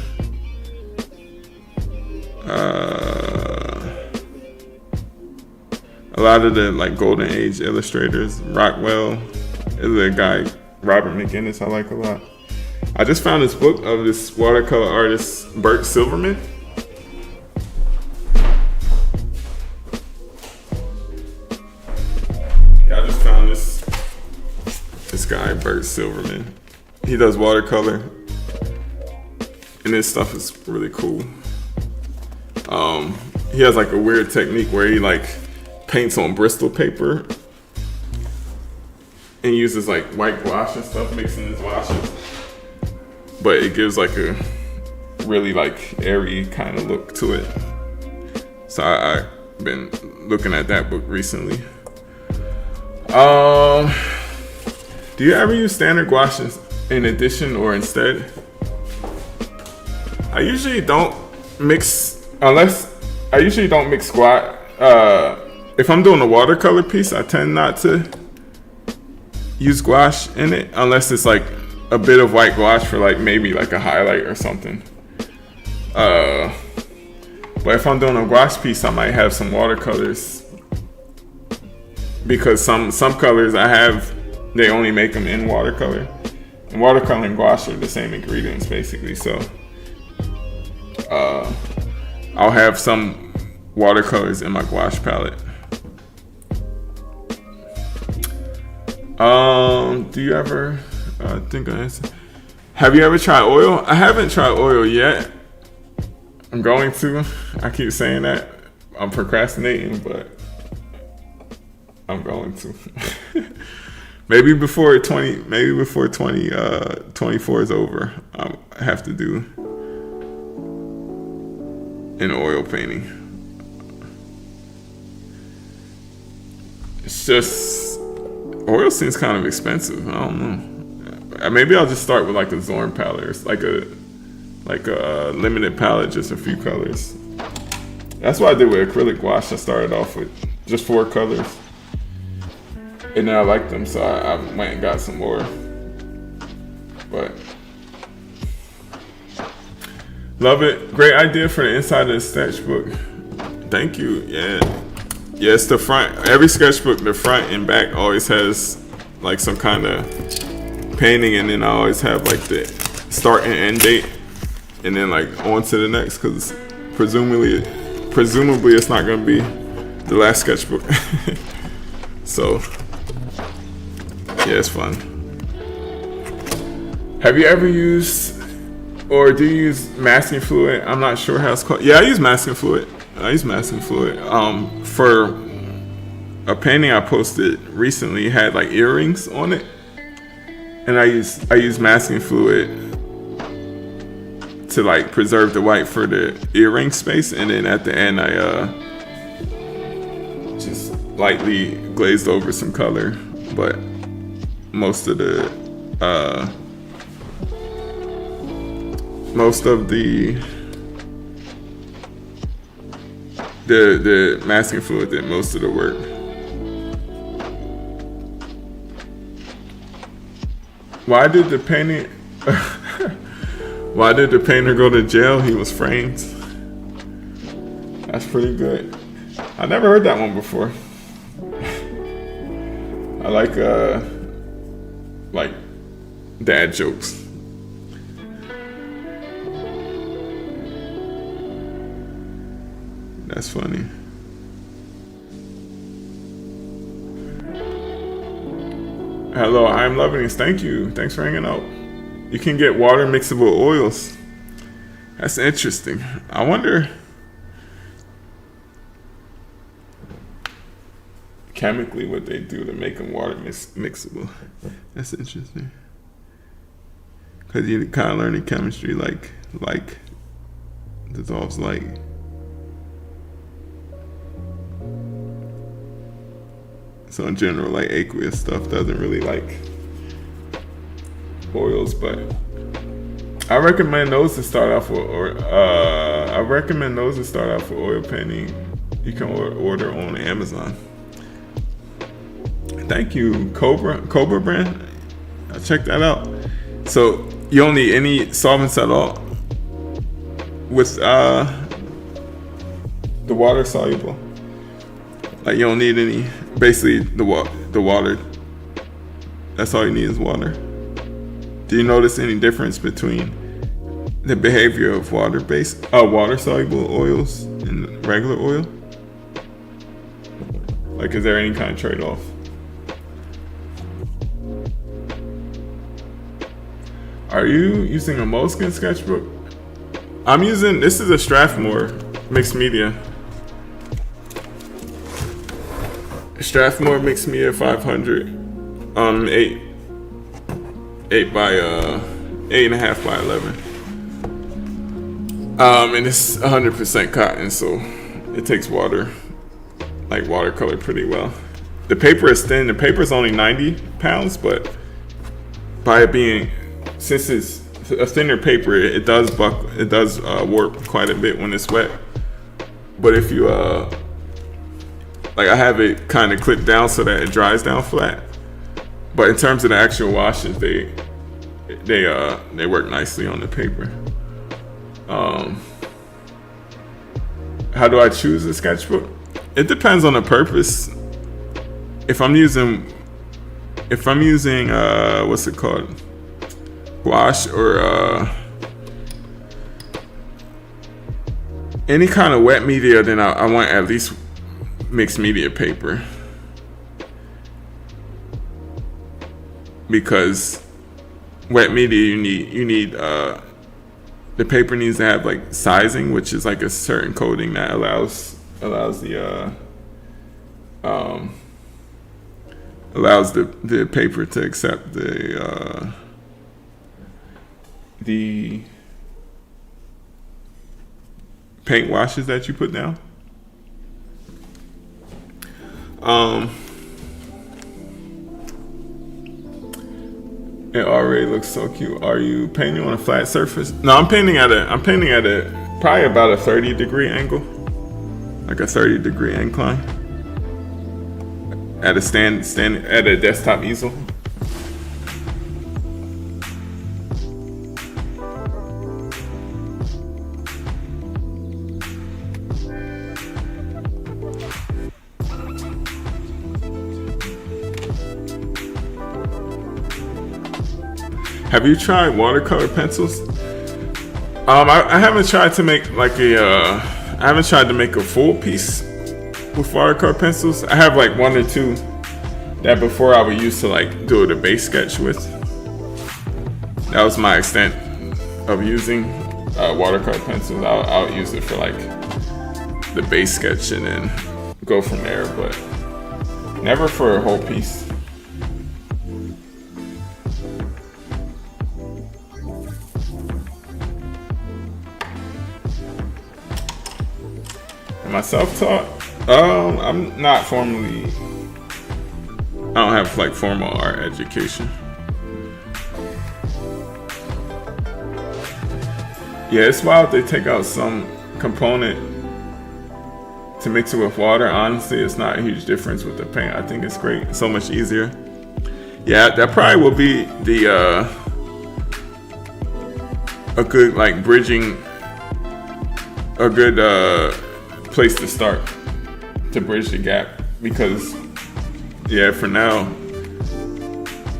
A lot of the like golden age illustrators, Rockwell, is a guy, Robert McGinnis, I like a lot. I just found this book of this watercolor artist, Bert Silverman. I just found this guy, Bert Silverman. He does watercolor, and his stuff is really cool. He has like a weird technique where he like paints on Bristol paper and uses like white gouache and stuff mixing his washes, but it gives like a really like airy kind of look to it. So I've been looking at that book recently. Do you ever use standard gouaches in addition or instead? I usually don't mix gouache. If I'm doing a watercolor piece, I tend not to use gouache in it unless it's like a bit of white gouache for like maybe like a highlight or something. But if I'm doing a gouache piece, I might have some watercolors, because some colors I have, they only make them in watercolor, and watercolor and gouache are the same ingredients basically. So I'll have some watercolors in my gouache palette. Do you ever? I think I answered. Have you ever tried oil? I haven't tried oil yet. I'm going to. I keep saying that. I'm procrastinating, but I'm going to. Maybe before 2024 is over, I have to do an oil painting. It's just oil seems kind of expensive. I don't know. Maybe I'll just start with like a Zorn palette, or like a limited palette, just a few colors. That's what I did with acrylic wash. I started off with just 4 colors, and then I liked them, so I went and got some more. But love it. Great idea for the inside of the sketchbook. Thank you. Yeah, it's the front. Every sketchbook, the front and back always has like some kind of painting, and then I always have like the start and end date, and then like on to the next, because presumably it's not gonna be the last sketchbook. So yeah, it's fun. Have you ever used, or do you use masking fluid? I'm not sure how it's called. Yeah, I use masking fluid. For a painting I posted recently, had like earrings on it, and I use masking fluid to like preserve the white for the earring space, and then at the end I just lightly glazed over some color, but most of the masking fluid did most of the work. Why did the painter go to jail? He was framed. That's pretty good. I never heard that one before. I like dad jokes. That's funny. Hello, I'm loving this. Thank you. Thanks for hanging out. You can get water mixable oils. That's interesting. I wonder chemically what they do to make them water mixable. That's interesting. Because you kind of learn in chemistry like dissolves like. So in general, like aqueous stuff doesn't really like oils, but I recommend those to start off with. Oil painting. You can order on Amazon. Thank you, Cobra brand. I'll check that out. So you don't need any solvents at all with the water soluble. Like you don't need any. Basically, the water. That's all you need is water. Do you notice any difference between the behavior of water-soluble oils and regular oil? Like, is there any kind of trade-off? Are you using a Moleskine sketchbook? This is a Strathmore mixed media. Strathmore mixed media 500, 8.5 by 11. And it's 100% cotton, so it takes water, like watercolor, pretty well. The paper is thin. The paper is only 90 pounds, but by it being, since it's a thinner paper, it does warp quite a bit when it's wet. But if you like I have it kind of clipped down so that it dries down flat. But in terms of the actual washes, they work nicely on the paper. How do I choose a sketchbook? It depends on the purpose. If I'm using what's it called? Gouache or any kind of wet media, then I want at least mixed media paper, because wet media you need the paper needs to have like sizing, which is like a certain coating that allows the paper to accept the paint washes that you put down. It already looks so cute. Are you painting on a flat surface? No, I'm painting at a probably about a 30-degree angle, like a 30-degree incline, at a stand at a desktop easel. Have you tried watercolor pencils? I haven't tried to make I haven't tried to make a full piece with watercolor pencils. I have like one or two that before I would use to like do the base sketch with. That was my extent of using watercolor pencils. I'll use it for like the base sketch and then go from there, but never for a whole piece. Am I self-taught? I'm not formally. I don't have like formal art education. Yeah, it's wild they take out some component to mix it with water. Honestly, it's not a huge difference with the paint. I think it's great. It's so much easier. Yeah, that probably will be the a good like bridging, a good place to start to bridge the gap, because yeah, for now,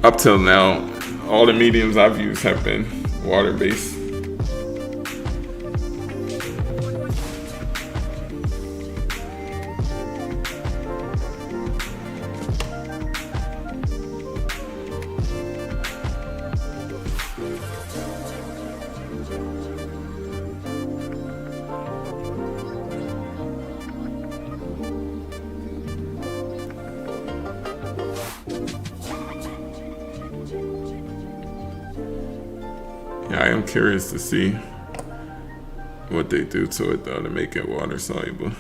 up till now, all the mediums I've used have been water-based. Yeah, I am curious to see what they do to it though to make it water soluble.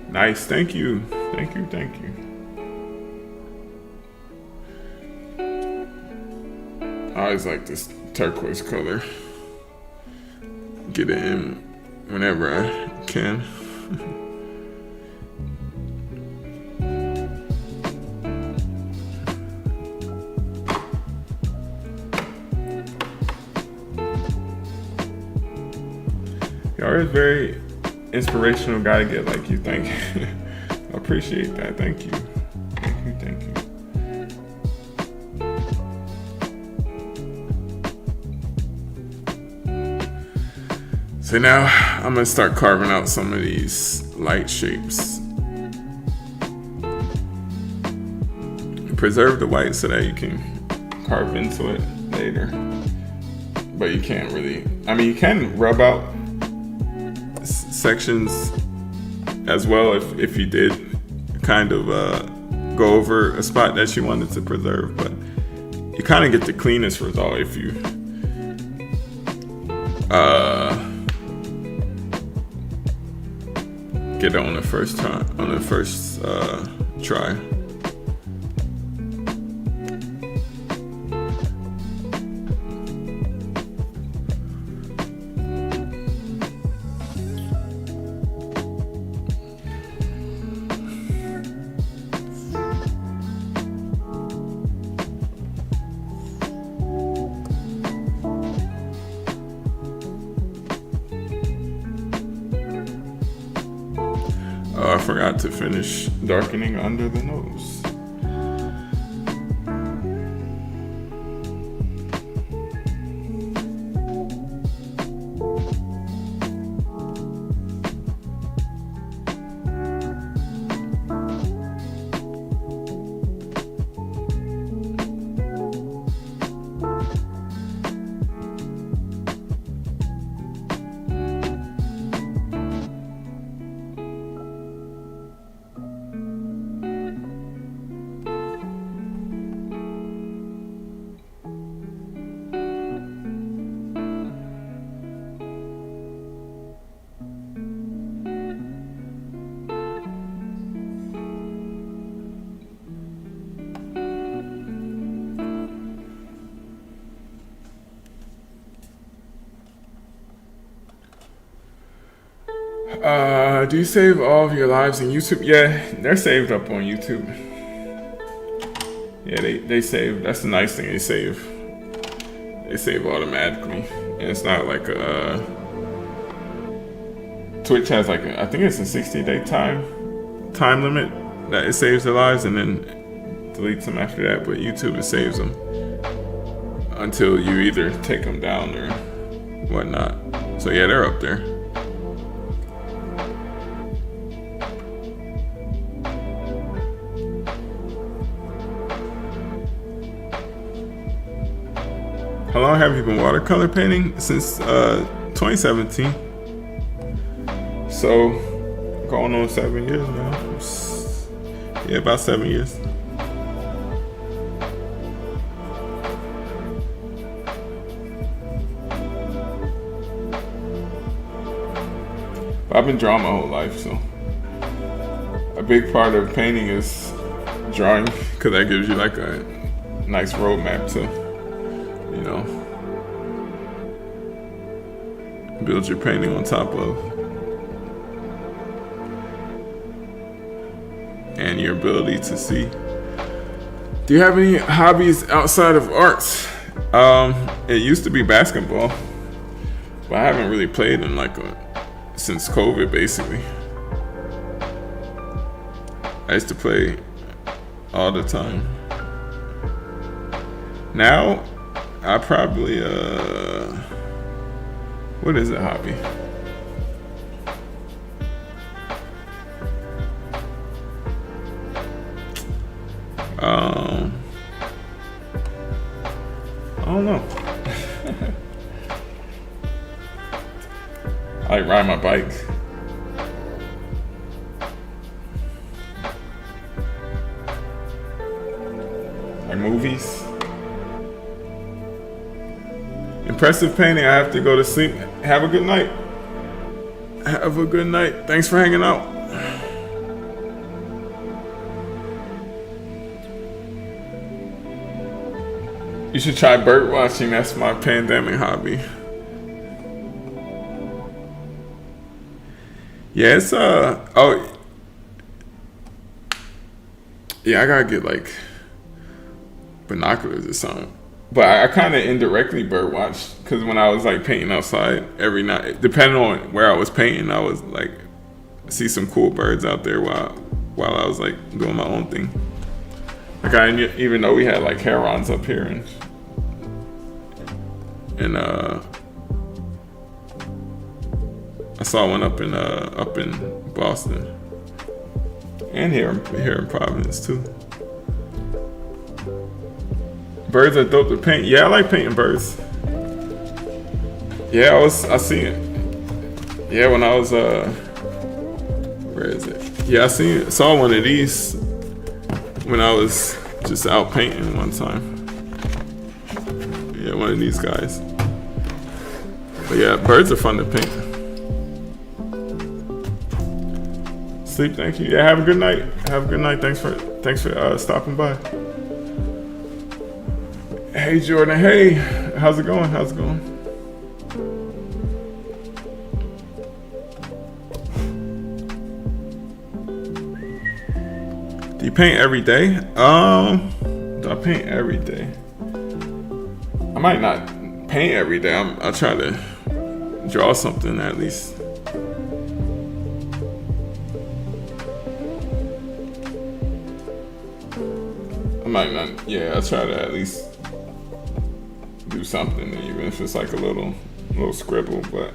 Nice, thank you. Thank you. I always like this turquoise color. Get it in whenever I can. You're a very inspirational guy to get like you. Thank you. I appreciate that. Thank you. So now I'm gonna start carving out some of these light shapes. Preserve the white so that you can carve into it later. But you can't really, I mean, you can rub out sections as well if you did kind of go over a spot that you wanted to preserve, but you kind of get the cleanest result if you get it on the first try. I forgot to finish darkening under the nose. Do you save all of your lives in YouTube? Yeah, they're saved up on YouTube. Yeah, they save. That's the nice thing. They save. They save automatically, and it's not like Twitch has like I think it's a 60-day time limit that it saves their lives, and then deletes them after that. But YouTube, it saves them until you either take them down or whatnot. So yeah, they're up there. How long have you been watercolor painting? Since 2017. So going on 7 years now. Yeah, about 7 years. I've been drawing my whole life, so a big part of painting is drawing, because that gives you like a nice roadmap to, you know, build your painting on top of, and your ability to see. Do you have any hobbies outside of arts? It used to be basketball, but I haven't really played in since COVID, basically. I used to play all the time. Now, I probably, what is a hobby? I don't know. I like ride my bike. Like movies. Impressive painting. I have to go to sleep. Have a good night. Have a good night. Thanks for hanging out. You should try bird watching. That's my pandemic hobby. Yeah, it's oh yeah, I gotta get like binoculars or something. But I kind of indirectly bird watched, because when I was like painting outside every night, depending on where I was painting, I was like see some cool birds out there while I was like doing my own thing. Like I didn't even know we had like herons up here, and I saw one up in Boston, and here in Providence too. Birds are dope to paint. Yeah, I like painting birds. Yeah, I see it. Yeah, when I was where is it? Yeah, saw one of these when I was just out painting one time. Yeah, one of these guys. But yeah, birds are fun to paint. Sleep, thank you. Yeah, have a good night. Have a good night. Thanks for stopping by. Hey Jordan, hey, how's it going? Do you paint every day? Do I paint every day? I might not paint every day. I'll try to draw something at least. I might not. Yeah, I'll try to at least do something, even if it's like a little scribble. But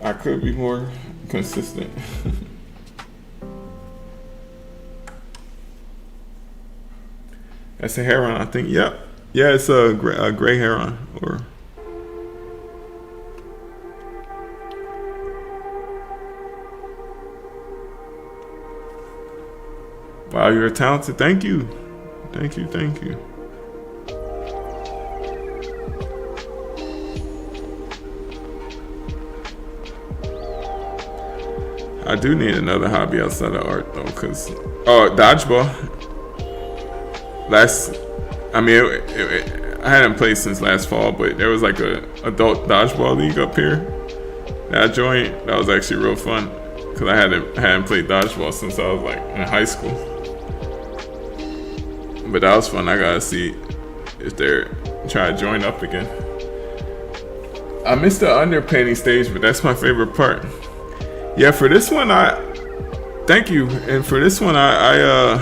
I could be more consistent. That's a heron, I think. Yep. Yeah, it's a gray heron. Or wow, you're talented. Thank you. I do need another hobby outside of art though, cause dodgeball. I hadn't played since last fall, but there was like a adult dodgeball league up here That joint, that was actually real fun. Cause I hadn't played dodgeball since I was like in high school. But that was fun. I gotta see if they're trying to join up again. I missed the underpainting stage, but that's my favorite part. Yeah, for this one, thank you. And for this one, I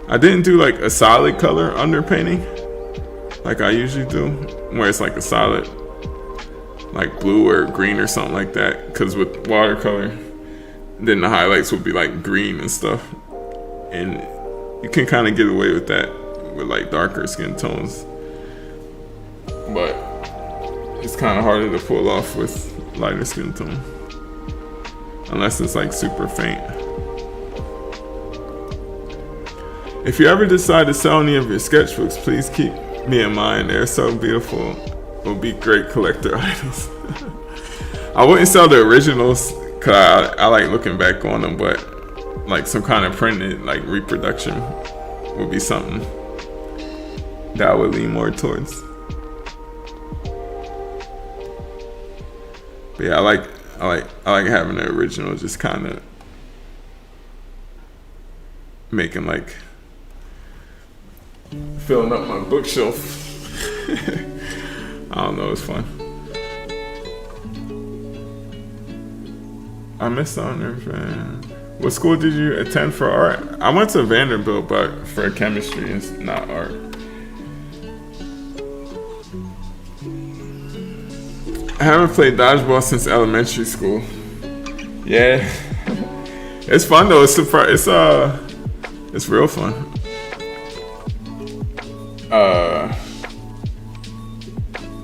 didn't do like a solid color underpainting like I usually do, where it's like a solid like blue or green or something like that. Because with watercolor, then the highlights would be like green and stuff, and you can kind of get away with that with like darker skin tones. But it's kind of harder to pull off with lighter skin tone, unless it's like super faint. If you ever decide to sell any of your sketchbooks, please keep me in mind. They're so beautiful. Will be great collector items. I wouldn't sell the originals because I like looking back on them, but like some kind of printed like reproduction would be something that I would lean more towards. But yeah, I like having the original, just kind of making like filling up my bookshelf. I don't know, it's fun. I missed on there, man. What school did you attend for art? I went to Vanderbilt, but for chemistry, it's not art. I haven't played dodgeball since elementary school. Yeah, it's fun though. It's real fun.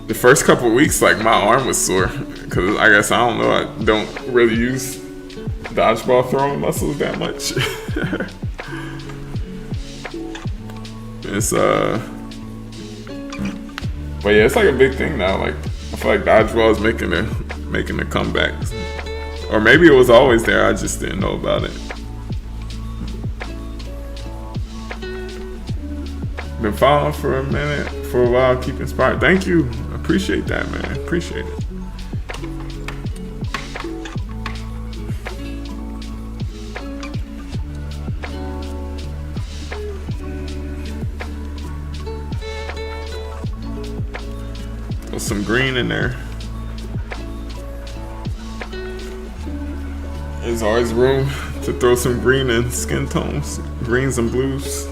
The first couple of weeks, like my arm was sore because I guess I don't really use dodgeball throwing muscles that much. But yeah, it's like a big thing now. Like I feel like dodgeball is making a comeback, or maybe it was always there. I just didn't know about it. Been following for a while. Keep inspired. Thank you. Appreciate that, man. Appreciate it. There's some green in there. There's always room to throw some green in skin tones, greens and blues.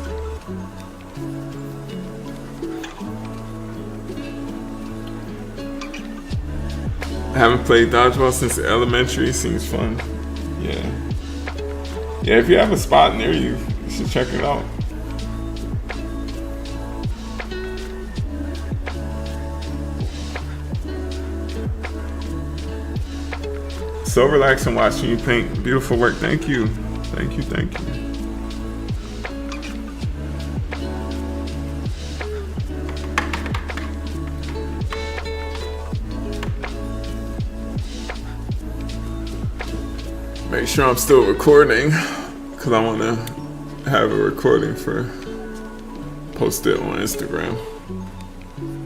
I haven't played dodgeball since elementary. Seems fun. Yeah, if you have a spot near you, you should check it out. So relaxing watching you paint. Beautiful work. Thank you. Thank you. Make sure I'm still recording because I want to have a recording for post it on Instagram.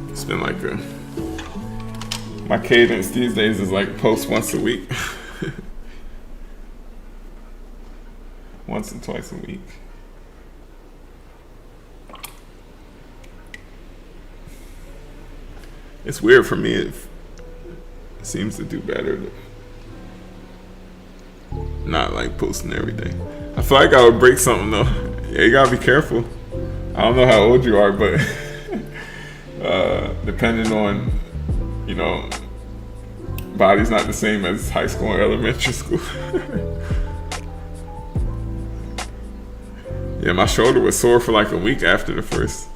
It's been like my cadence these days is like post once a week. Once and twice a week. It's weird for me. It seems to do better to not like posting every day. I feel like I would break something though. Yeah, you gotta be careful. I don't know how old you are, but depending on, body's not the same as high school and elementary school. Yeah, my shoulder was sore for like a week after the first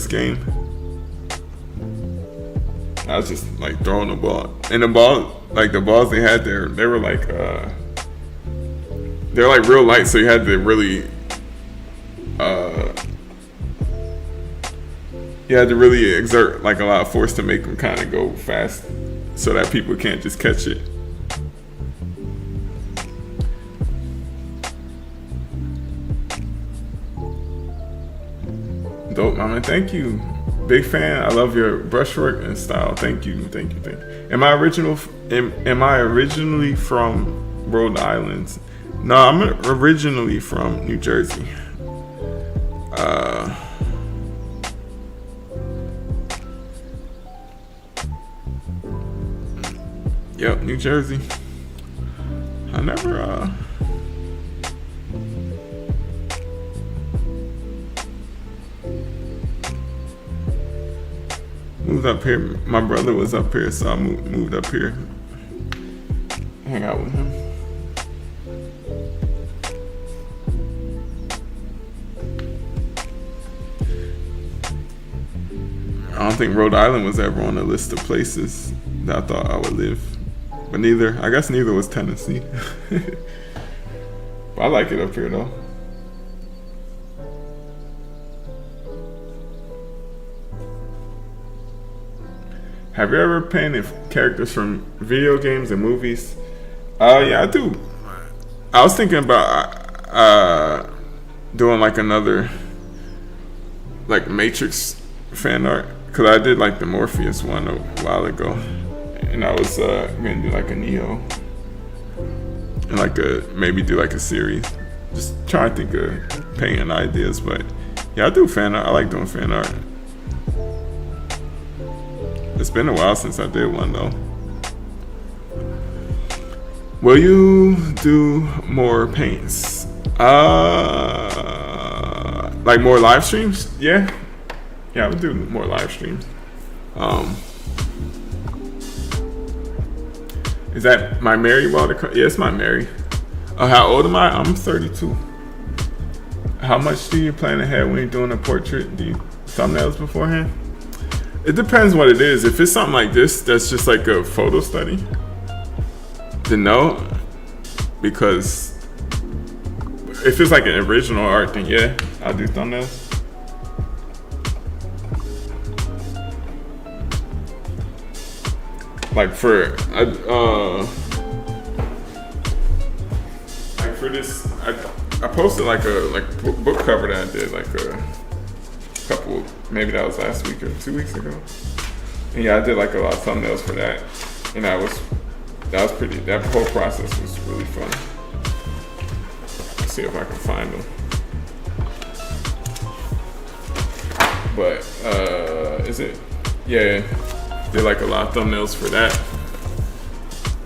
game. I was just like throwing the ball, and the balls they had there, they were like they're like real light, so you had to really exert like a lot of force to make them kind of go fast, so that people can't just catch it. Dope, mama. Thank you. Big fan. I love your brushwork and style. Thank you, thank you, thank you. Am I originally from Rhode Island? No, I'm originally from New Jersey. Yep, New Jersey. I never moved up here. My brother was up here, so I moved up here. Hang out with him. I don't think Rhode Island was ever on the list of places that I thought I would live. But I guess neither was Tennessee. But I like it up here though. Have you ever painted characters from video games and movies? Yeah, I do. I was thinking about doing like another like Matrix fan art, because I did like the Morpheus one a while ago, and I was gonna do like a Neo and like maybe do like a series. Just trying to think of painting ideas, but yeah, I do fan art. I like doing fan art. It's been a while since I did one though. Will you do more paints? Like more live streams? Yeah, I would do more live streams. Is that my Mary watercolor? Yeah, it's my Mary. How old am I? I'm 32. How much do you plan ahead when you're doing a portrait? Do you thumbnails beforehand? It depends what it is. If it's something like this, that's just like a photo study, then no. Because if it's like an original art, then yeah, I'll do thumbnails. Like for this, I posted like a book cover that I did like a couple, maybe that was last week or 2 weeks ago. And yeah, I did like a lot of thumbnails for that, and that was pretty. That whole process was really fun. Let's see if I can find them. But is it? Yeah, did like a lot of thumbnails for that.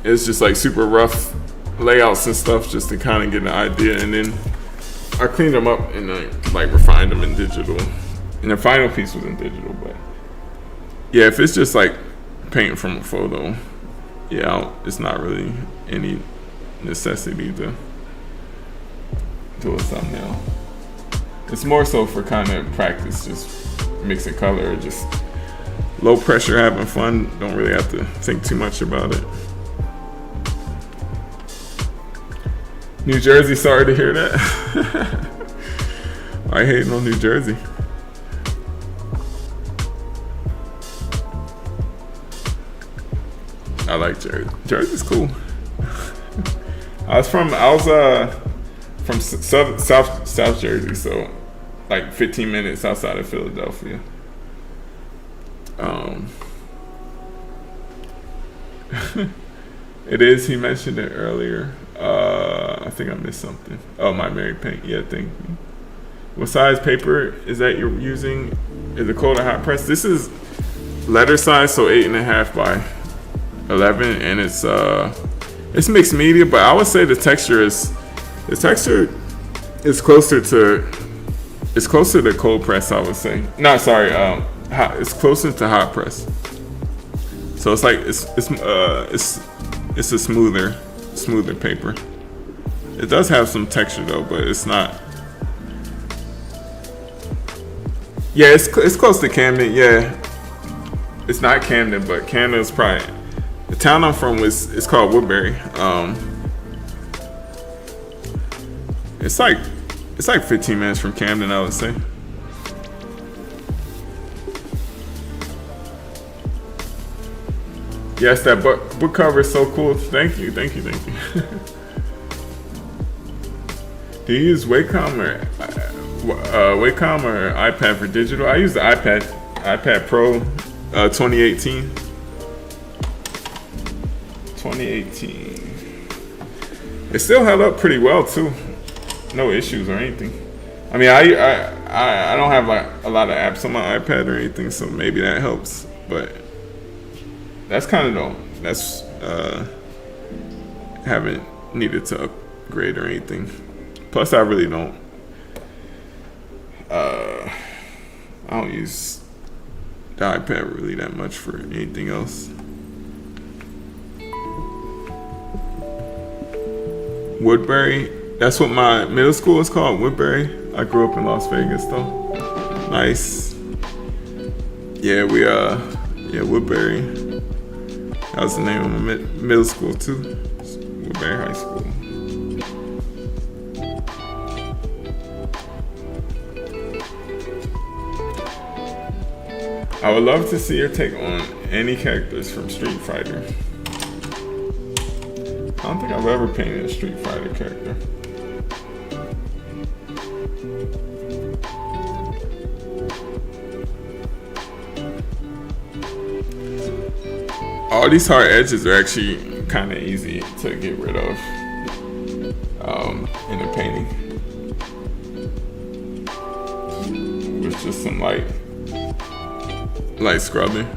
It's just like super rough layouts and stuff, just to kind of get an idea, and then I cleaned them up and like refined them in digital. And the final piece was in digital, but yeah, if it's just like painting from a photo, yeah, it's not really any necessity to do a thumbnail. It's more so for kind of practice, just mixing color, just low pressure, having fun. Don't really have to think too much about it. New Jersey, sorry to hear that. I hating on New Jersey. I like Jersey. Jersey's cool. I was from South Jersey, so like 15 minutes outside of Philadelphia. It is. He mentioned it earlier. I think I missed something. Oh, my Mary paint. Yeah, thank you. What size paper is that you're using? Is it cold or hot press? This is letter size, so 8.5 by 11, and it's mixed media, but I would say the texture is closer to cold press, I would say. No, sorry, hot. It's closer to hot press. So it's like it's a smoother paper. It does have some texture though, but it's not. Yeah, it's close to Camden. Yeah, it's not Camden, but Camden is probably. The town I'm from it's called Woodbury. It's like 15 minutes from Camden, I would say. Yes, that book cover is so cool. Thank you. Do you use Wacom or iPad for digital? I use the iPad. iPad Pro 2018. 2018. It still held up pretty well too. No issues or anything. I mean, I don't have like a lot of apps on my iPad or anything, so maybe that helps. But that's kind of that's haven't needed to upgrade or anything. Plus, I really don't. I don't use the iPad really that much for anything else. Woodbury, that's what my middle school is called, Woodbury. I grew up in Las Vegas though. Nice. Yeah, Woodbury. That was the name of my middle school too. Woodbury High School. I would love to see your take on any characters from Street Fighter. I don't think I've ever painted a Street Fighter character. All these hard edges are actually kind of easy to get rid of in the painting. With just some light scrubbing.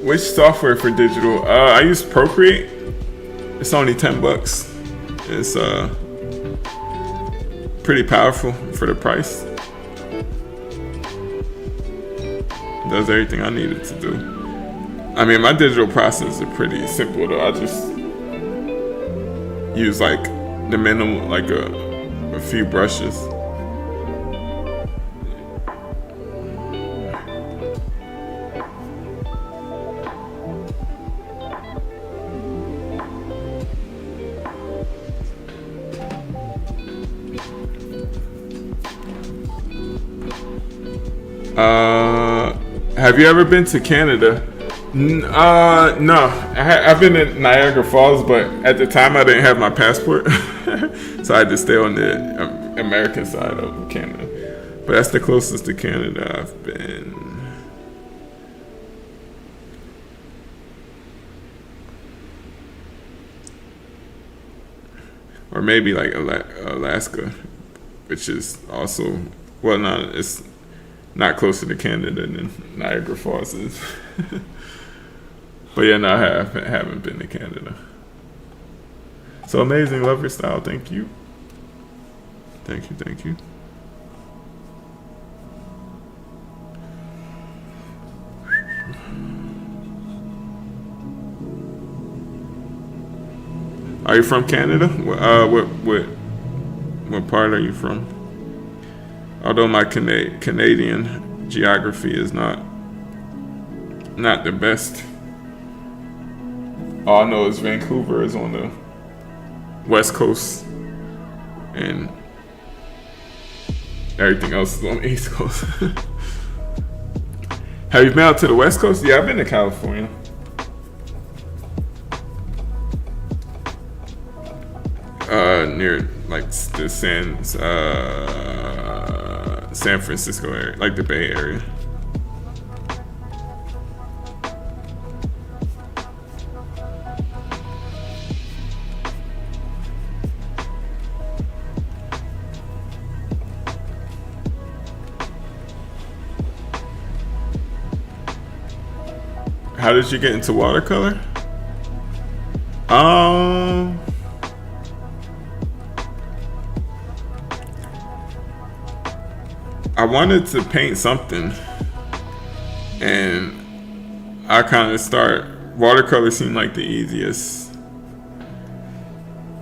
Which software for digital? I use Procreate. It's only $10. It's pretty powerful for the price. Does everything I needed to do. I mean, my digital process is pretty simple though. I just use like the minimum, like a few brushes. Have you ever been to Canada? No. I've been in Niagara Falls, but at the time I didn't have my passport, so I had to stay on the American side of Canada. But that's the closest to Canada I've been. Or maybe like Alaska, which is also, well, not, it's not closer to Canada than Niagara Falls is. But yeah, no, I haven't been to Canada. So amazing, love your style. Thank you. Thank you. Are you from Canada? What part are you from? Although my Canadian geography is not the best. All I know is Vancouver is on the west coast, and everything else is on the east coast. Have you been out to the west coast? Yeah, I've been to California. Near like the San Francisco area, like the Bay Area. How did you get into watercolor? I wanted to paint something, and I kind of watercolor seemed like the easiest.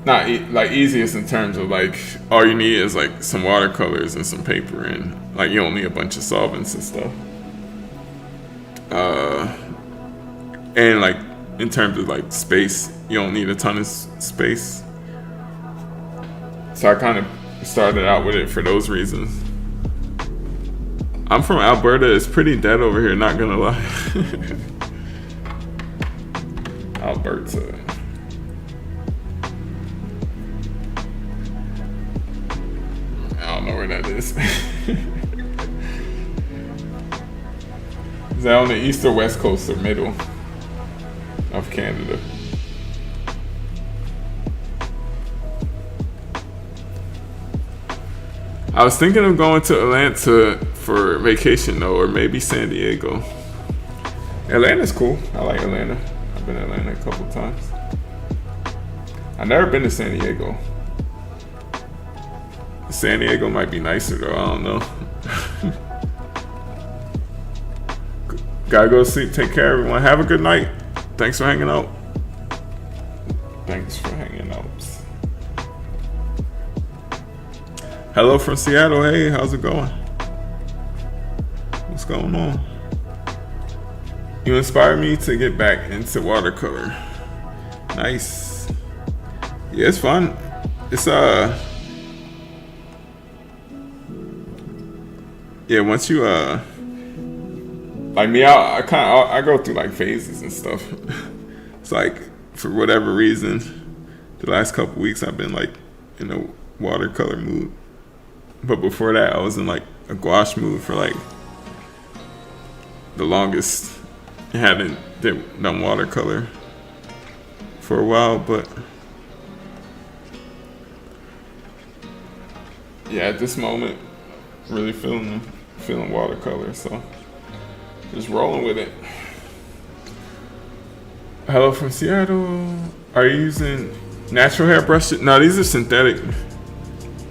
Not like easiest in terms of like all you need is like some watercolors and some paper, and like you don't need a bunch of solvents and stuff. And like in terms of like space, you don't need a ton of space. So I kind of started out with it for those reasons. I'm from Alberta. It's pretty dead over here, not gonna lie. Alberta. is. Is that on the east or west coast or middle of Canada? I was thinking of going to Atlanta for vacation though, or maybe San Diego. Atlanta's cool. I like Atlanta. I've been to Atlanta a couple times. I've never been to San Diego. San Diego might be nicer though, I don't know. Gotta go to sleep. Take care, everyone. Have a good night. Thanks for hanging out. Thanks for hanging out. Hello from Seattle. Hey, how's it going? What's going on? You inspired me to get back into watercolor. Nice. Yeah, it's fun. It's yeah, once you like me, I go through like phases and stuff. It's like for whatever reason, the last couple weeks I've been like in a watercolor mood. But before that, I was in like a gouache mood for like the longest. I hadn't done watercolor for a while, but yeah, at this moment, really feeling watercolor, so just rolling with it. Hello from Seattle. Are you using natural hair brushes? No, these are synthetic.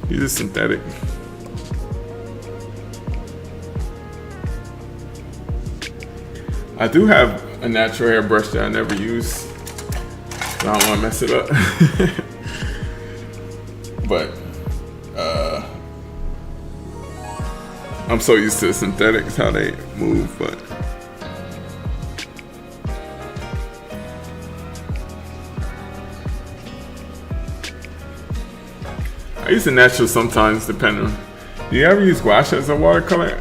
These are synthetic. I do have a natural hair brush that I never use, so I don't want to mess it up. But I'm so used to synthetics, how they move, but I use the natural sometimes, depending on. Do you ever use gouache as a watercolor?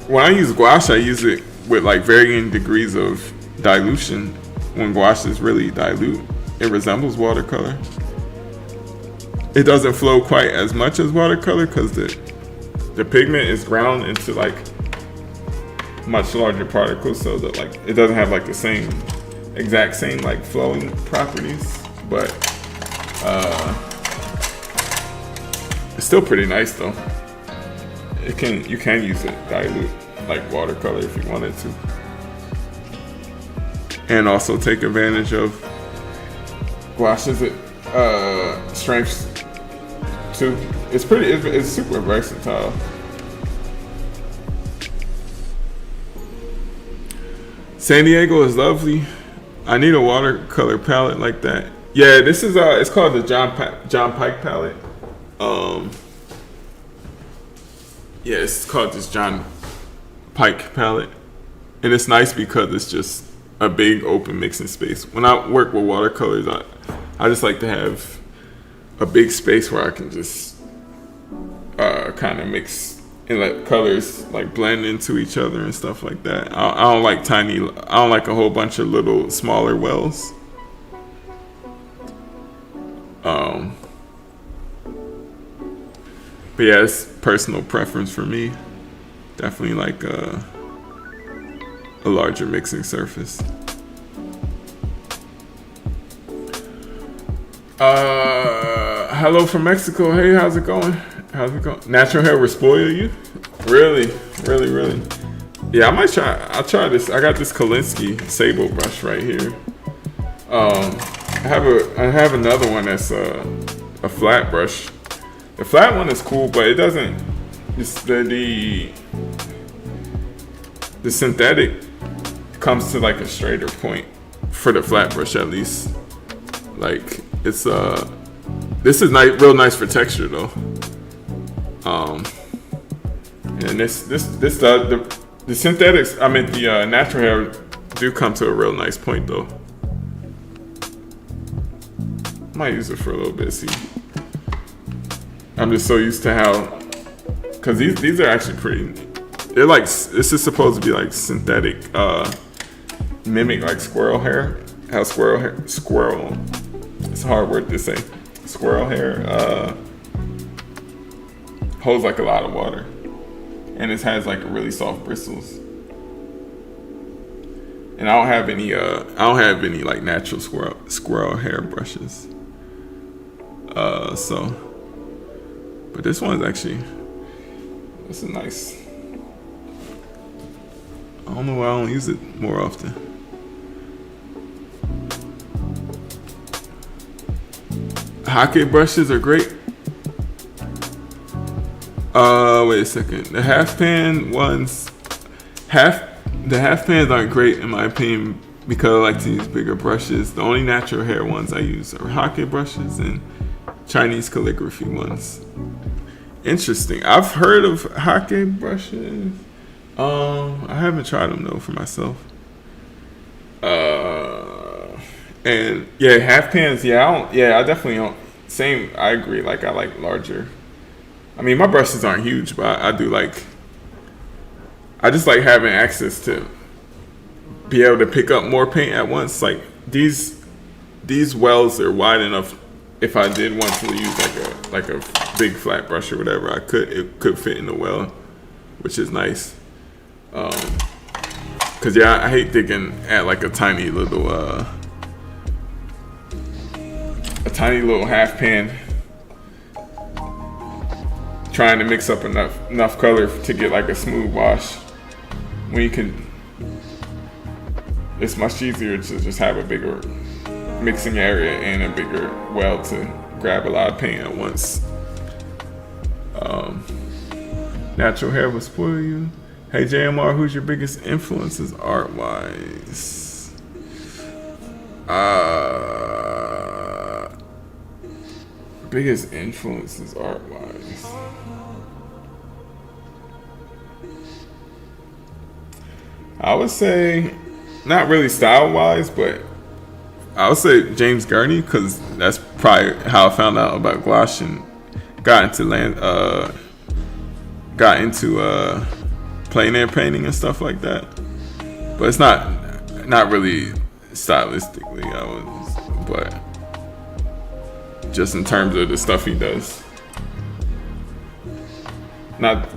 When I use gouache, I use it with like varying degrees of dilution. When gouache is really dilute, it resembles watercolor. It doesn't flow quite as much as watercolor because the pigment is ground into like much larger particles, so that like it doesn't have like the exact same like flowing properties. But it's still pretty nice though. You can use it dilute like watercolor if you wanted to, and also take advantage of gouache's strengths too. It's super versatile. San Diego is lovely. I need a watercolor palette like that. Yeah, this is it's called the John Pike palette. Yeah, it's called this John Pike palette, and it's nice because it's just a big open mixing space. When I work with watercolors, I just like to have a big space where I can just kind of mix and let colors like blend into each other and stuff like that. I don't like I don't like a whole bunch of little smaller wells. But yeah, it's personal preference for me. Definitely like a larger mixing surface. Hello from Mexico. Hey, how's it going? How's it going? Natural hair will spoil you? Really? Yeah, I'll try this. I got this Kolinsky Sable brush right here. I have another one that's a flat brush. The flat one is cool, but it doesn't. The synthetic comes to like a straighter point for the flat brush, at least. Like it's this is nice, real nice for texture though. And the synthetics, I mean the natural hair do come to a real nice point though. Might use it for a little bit. See, I'm just so used to how, because these are actually pretty. They're like, this is supposed to be like synthetic, mimic like squirrel hair. How squirrel. It's a hard word to say. squirrel hair holds like a lot of water, and it has like really soft bristles. And I don't have any like natural squirrel hair brushes. But this one's actually, this is nice. I don't know why I don't use it more often. Hockey brushes are great. Wait a second. The half pan ones, the half pans aren't great in my opinion because I like to use bigger brushes. The only natural hair ones I use are hockey brushes and Chinese calligraphy ones. Interesting. I've heard of hockey brushes. I haven't tried them though for myself. And yeah, half pans. I definitely don't. Same. I agree. Like I like larger. I mean, my brushes aren't huge, but I do like. I just like having access to be able to pick up more paint at once. Like these wells are wide enough. If I did want to use like a big flat brush or whatever, it could fit in the well, which is nice. Cause I hate digging at like a tiny little half pan, trying to mix up enough color to get like a smooth wash. When you can, it's much easier to just have a bigger mixing area and a bigger well to grab a lot of paint at once. Natural hair will spoil you. Hey JMR, who's your biggest influences art-wise? Biggest influences art-wise. I would say, not really style-wise, but I would say James Gurney, because that's probably how I found out about gouache and got into plein air painting and stuff like that. But it's not really stylistically, but just in terms of the stuff he does. Not.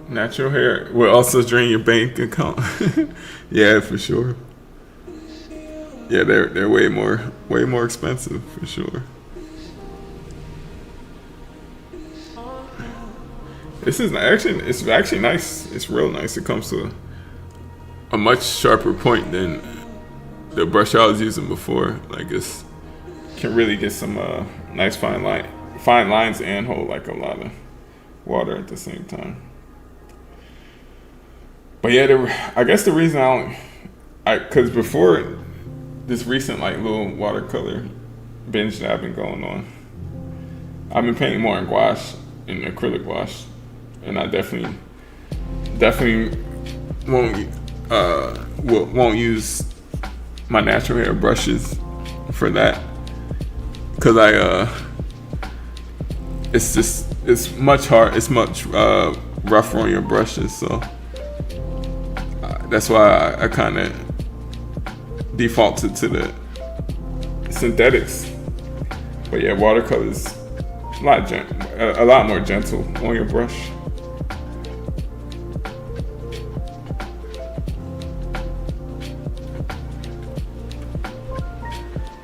Natural hair will also drain your bank account. Yeah, for sure. Yeah, they're way more expensive for sure. It's actually nice. It's real nice. It comes to a much sharper point than the brush I was using before. Like it can really get some nice fine lines and hold like a lot of water at the same time. But yeah, I guess the reason because before this recent like little watercolor binge that I've been going on, I've been painting more in gouache and acrylic gouache, and I definitely won't use my natural hair brushes for that, because it's much rougher on your brushes, so that's why I kind of defaulted to the synthetics. But yeah, watercolor's a lot more gentle on your brush.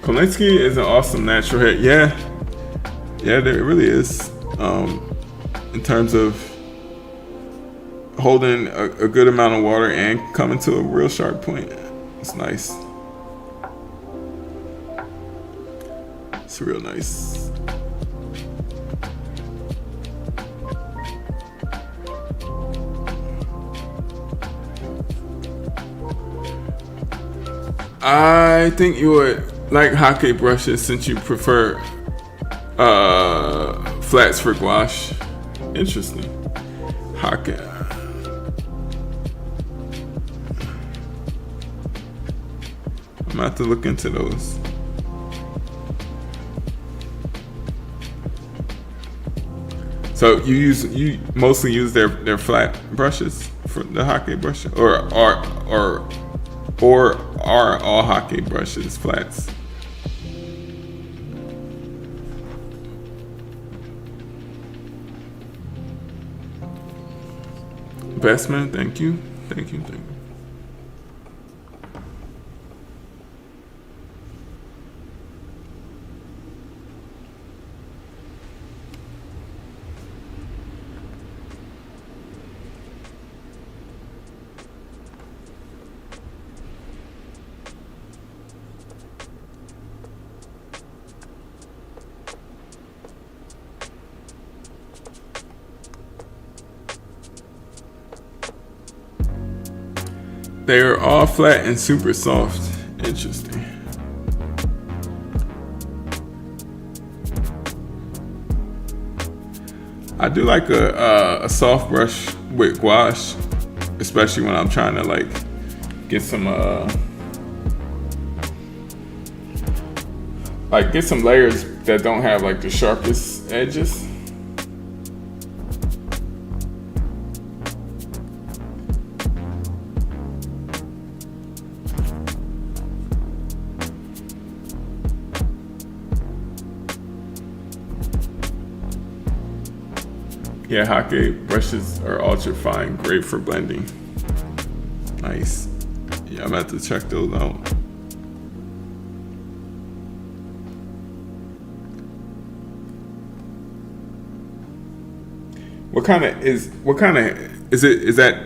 Kolinsky is an awesome natural hair. Yeah, there really is. In terms of holding a good amount of water and coming to a real sharp point. It's nice. It's real nice. I think you would like hockey brushes since you prefer flats for gouache. Interesting. Hockey. I'm gonna have to look into those. So you mostly use their flat brushes for the hockey brush, or are all hockey brushes flats? Bestman, thank you. They are all flat and super soft. Interesting. I do like a soft brush with gouache, especially when I'm trying to like get some get some layers that don't have like the sharpest edges. Yeah, hockey brushes are ultra fine, great for blending. Nice. Yeah, I'm about to check those out. What kind of is that?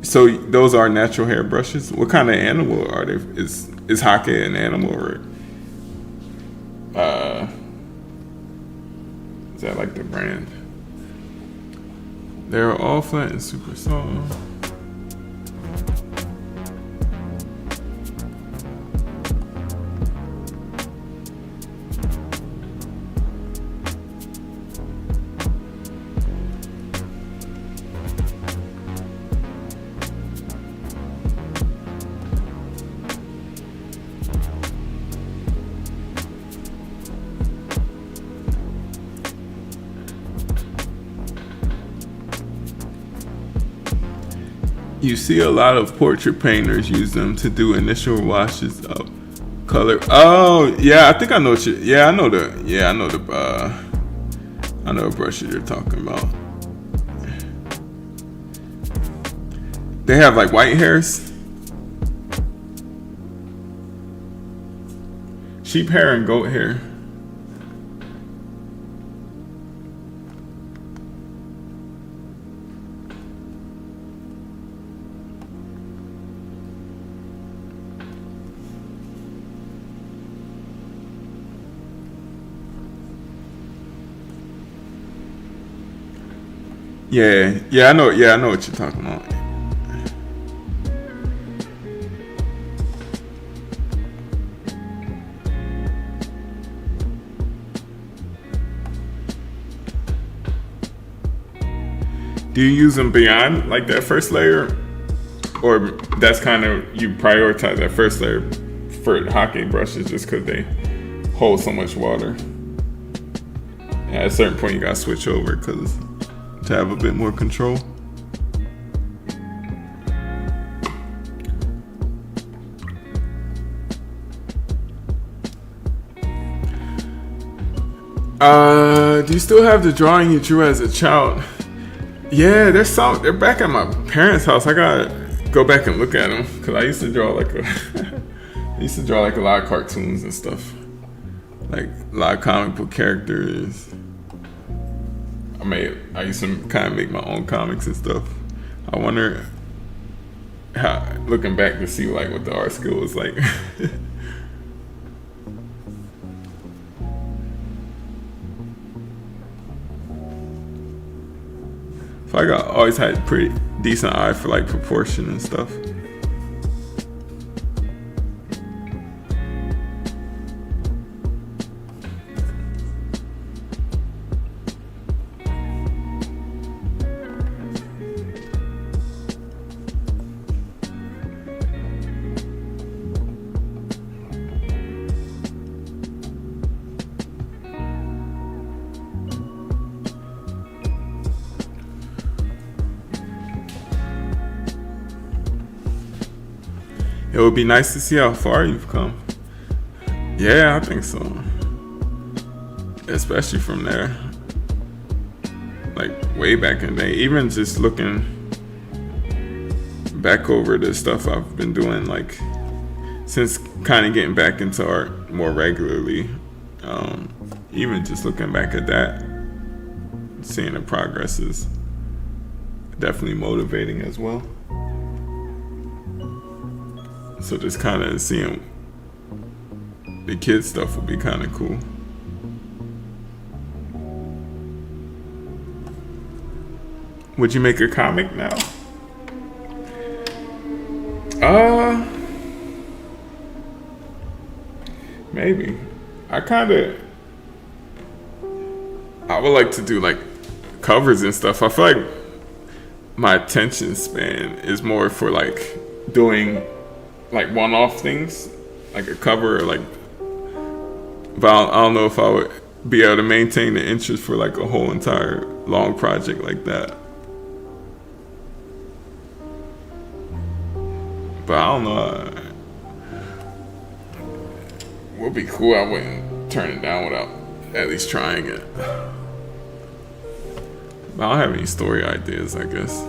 So those are natural hair brushes. What kind of animal are they? Is hockey an animal, or is that like the brand? They're all flat and super soft. You see a lot of portrait painters use them to do initial washes of color. Oh, yeah, I think I know what you. I know the brush you're talking about. They have like white hairs, sheep hair, and goat hair. I know what you're talking about. Do you use them beyond like that first layer, or that's kind of you prioritize that first layer for hockey brushes just because they hold so much water? At a certain point, you gotta switch over because to have a bit more control. Do you still have the drawing you drew as a child? Yeah, they're back at my parents' house. I gotta go back and look at them because I used to draw like a lot of cartoons and stuff, like a lot of comic book characters. I used to kind of make my own comics and stuff. I wonder how, looking back, to see like what the art skill was like. So I always had pretty decent eye for like proportion and stuff. it would be nice to see how far you've come. Yeah, I think so. Especially from there. Like way back in the day. Even just looking back over the stuff I've been doing, like since kind of getting back into art more regularly. Even just looking back at that, seeing the progress is definitely motivating as well. So just kind of seeing the kids stuff would be kind of cool. Would you make a comic now? Maybe. I would like to do like covers and stuff. I feel like my attention span is more for like doing like one-off things, like a cover, or like. But I don't know if I would be able to maintain the interest for like a whole entire long project like that. But I don't know. It would be cool. I wouldn't turn it down without at least trying it. But I don't have any story ideas, I guess.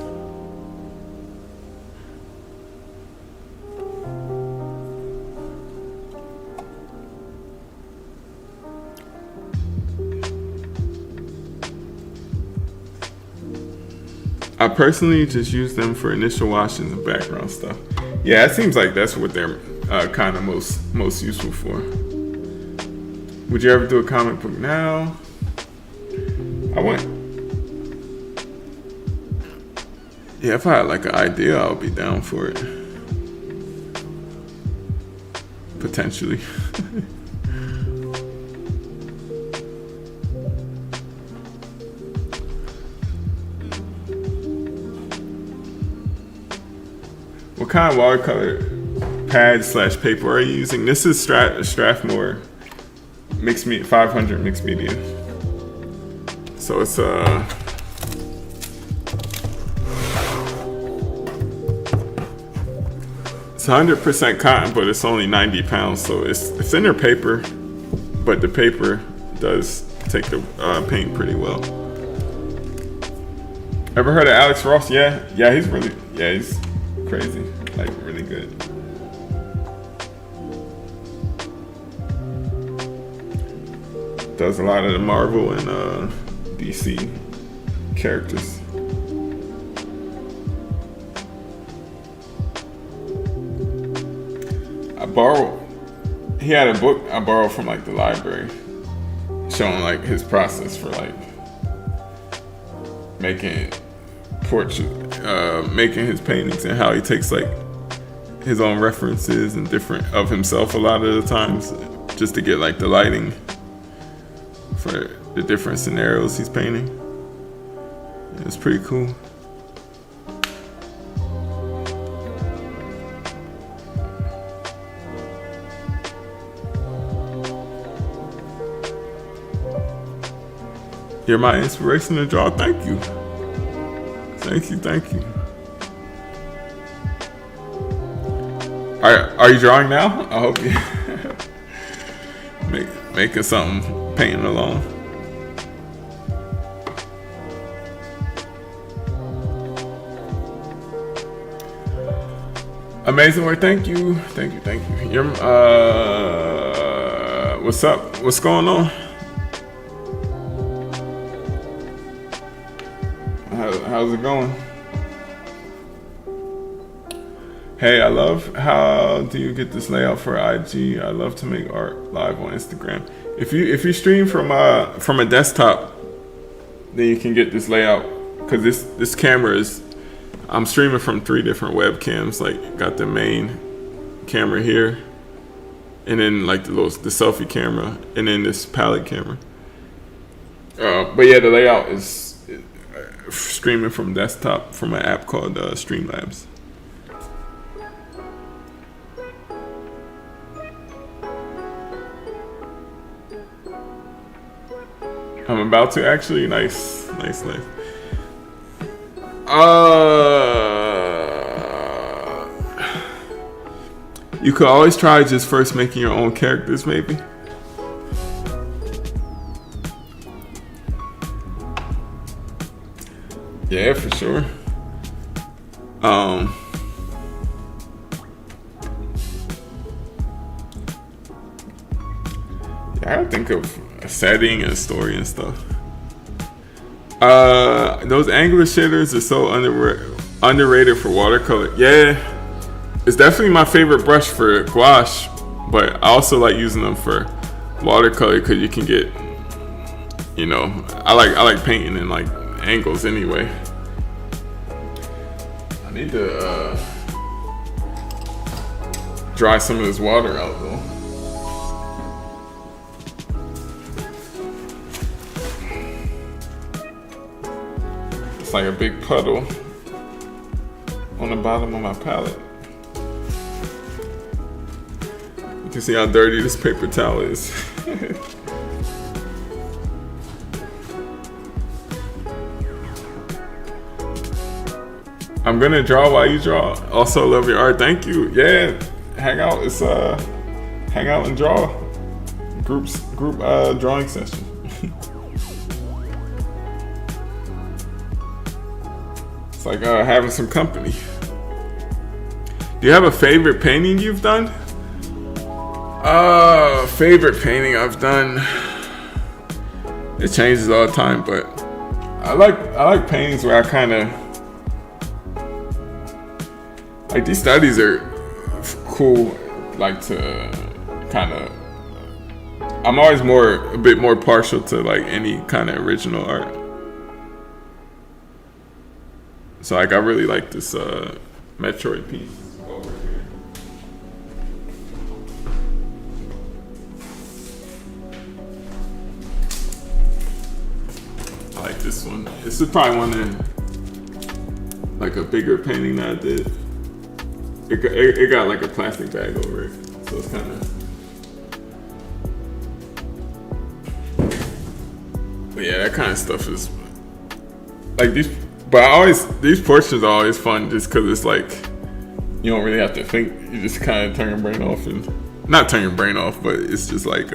I personally just use them for initial washes and background stuff. Yeah, it seems like that's what they're kind of most useful for. Would you ever do a comic book now? I wouldn't. Yeah, if I had like an idea, I would be down for it. Potentially. What kind of watercolor pad / paper are you using? This is Strathmore 500 mixed media. So it's it's 100% cotton, but it's only 90 pounds. So it's thinner paper, but the paper does take the paint pretty well. Ever heard of Alex Ross? Yeah, he's crazy, like really good. Does a lot of the Marvel and DC characters. He had a book I borrowed from like the library, showing like his process for like making making his paintings, and how he takes like his own references and different of himself a lot of the times, just to get like the lighting for the different scenarios he's painting. It's pretty cool. You're my inspiration to draw. Thank you. Thank you. Are you drawing now? I hope you making something, painting along. Amazing work. Thank you. You're what's up? What's going on? How's it going? Hey, I love, how do you get this layout for IG? I love to make art live on Instagram. If you stream from a desktop, then you can get this layout, because this camera is, I'm streaming from 3 different webcams. Like, got the main camera here, and then like the selfie camera, and then this palette camera. But yeah, the layout is streaming from desktop from an app called Streamlabs. I'm about to actually. Nice. You could always try just first making your own characters, maybe. Yeah, for sure. I gotta think of a setting and a story and stuff. Those angular shaders are so underrated for watercolor. Yeah, it's definitely my favorite brush for gouache, but I also like using them for watercolor because you can get, you know, I like painting in like angles anyway. I need to dry some of this water out though. It's like a big puddle on the bottom of my palette. You can see how dirty this paper towel is. I'm gonna draw while you draw. Also love your art. Thank you. Yeah, hang out. It's hang out and draw. Group drawing session. It's like having some company. Do you have a favorite painting you've done? Favorite painting I've done. It changes all the time, but I like paintings where I kind of like these studies are cool. Like to kind of, I'm always a bit more partial to like any kind of original art. So like I really like this Metroid piece over here. I like this one. This is probably one that, like a bigger painting that I did. It got like a plastic bag over it, so it's kind of. But yeah, that kind of stuff is like these. But these portions are always fun just because it's like you don't really have to think. You just kind of turn your brain off and not turn your brain off, but it's just like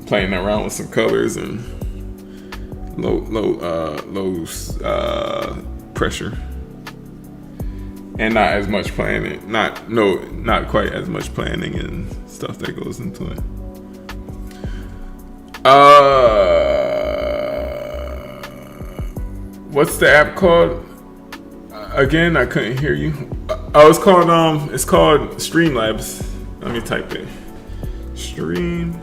playing around with some colors and low pressure. And not as much planning, not quite as much planning and stuff that goes into it. What's the app called? Again, I couldn't hear you. It's called Streamlabs. Let me type it. Streamlabs.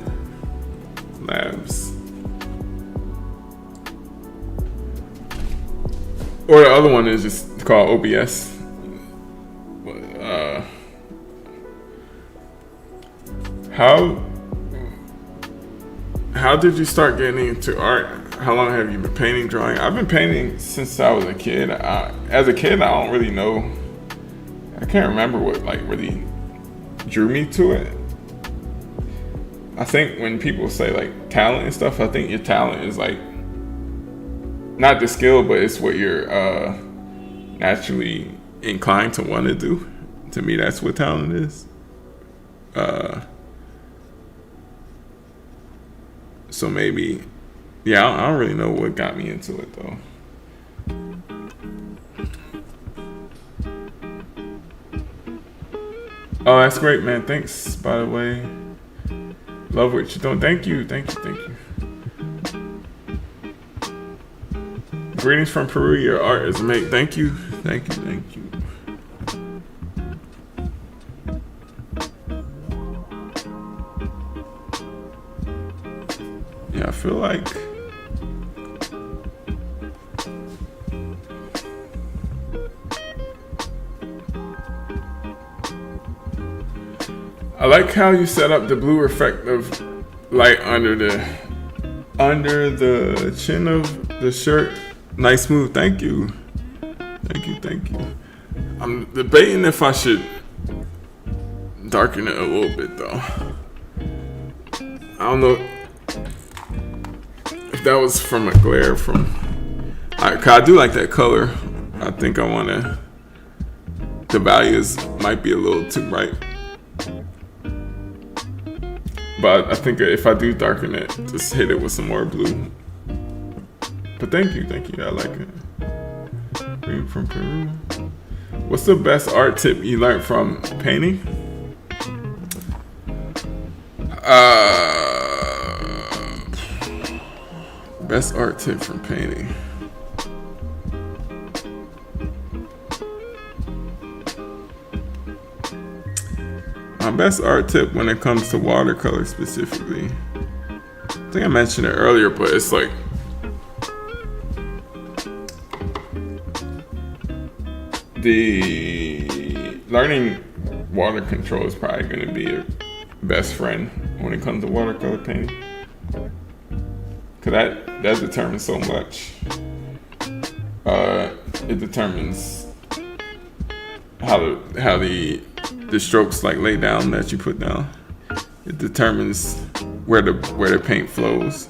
Or the other one is just called OBS. How did you start getting into art? How long have you been painting, drawing? I've been painting since I was a kid. As a kid, I don't really know. I can't remember what like really drew me to it. I think when people say like talent and stuff, I think your talent is like not the skill, but it's what you're naturally inclined to want to do. To me, that's what talent is. So maybe, yeah, I don't really know what got me into it though. Oh, that's great, man. Thanks, by the way. Love what you're doing. Thank you. Greetings from Peru. Your art is amazing. Thank you. Yeah, I feel like I like how you set up the blue reflective light under the chin of the shirt. Nice move. Thank you. I'm debating if I should darken it a little bit though. I don't know if that was from a glare from. I do like that color. I think I want to the values might be a little too bright. But I think if I do darken it, just hit it with some more blue. But thank you, I like it. Green from Peru. What's the best art tip you learned from painting? Best art tip from painting. My best art tip when it comes to watercolor specifically, I think I mentioned it earlier, but it's like the learning water control is probably going to be your best friend when it comes to watercolor painting, because that determines so much. It determines how the strokes like lay down that you put down. It determines where the paint flows.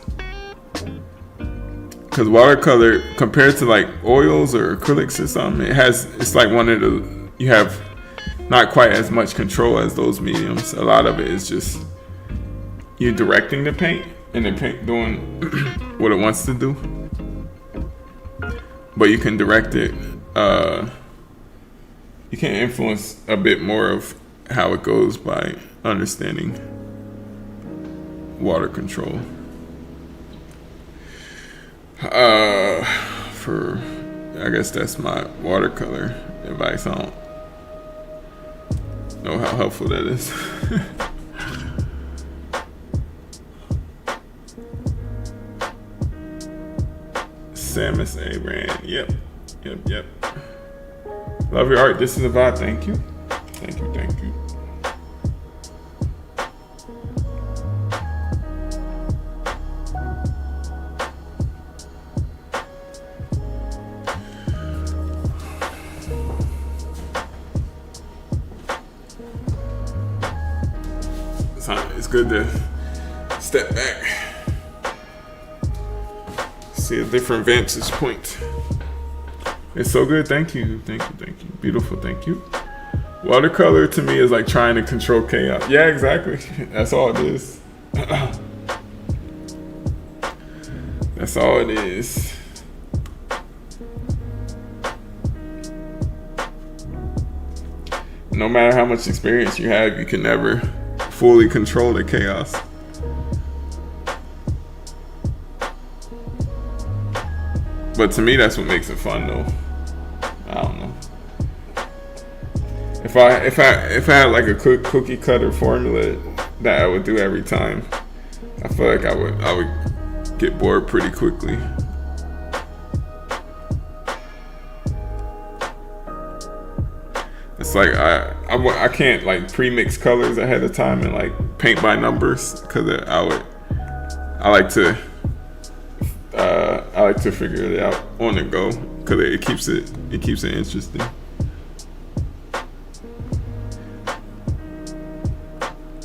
Because watercolor, compared to like oils or acrylics or something, it's like you have not quite as much control as those mediums. A lot of it is just you directing the paint and the paint doing what it wants to do. But you can direct it. You can influence a bit more of how it goes by understanding water control. I guess that's my watercolor advice. I don't know how helpful that is. Samus A. Rand. Yep. Love your art. This is a vibe. Thank you. It's good to step back, see a different vantage point. It's so good. Thank you. Beautiful. Thank you. Watercolor to me is like trying to control chaos. Yeah, exactly. That's all it is. That's all it is. No matter how much experience you have, you can never fully control the chaos. But to me, that's what makes it fun, though. I don't know. If I had like a cookie cutter formula that I would do every time, I feel like I would get bored pretty quickly. It's like I can't like pre-mix colors ahead of time and like paint by numbers, because I like to figure it out on the go, because it keeps it interesting.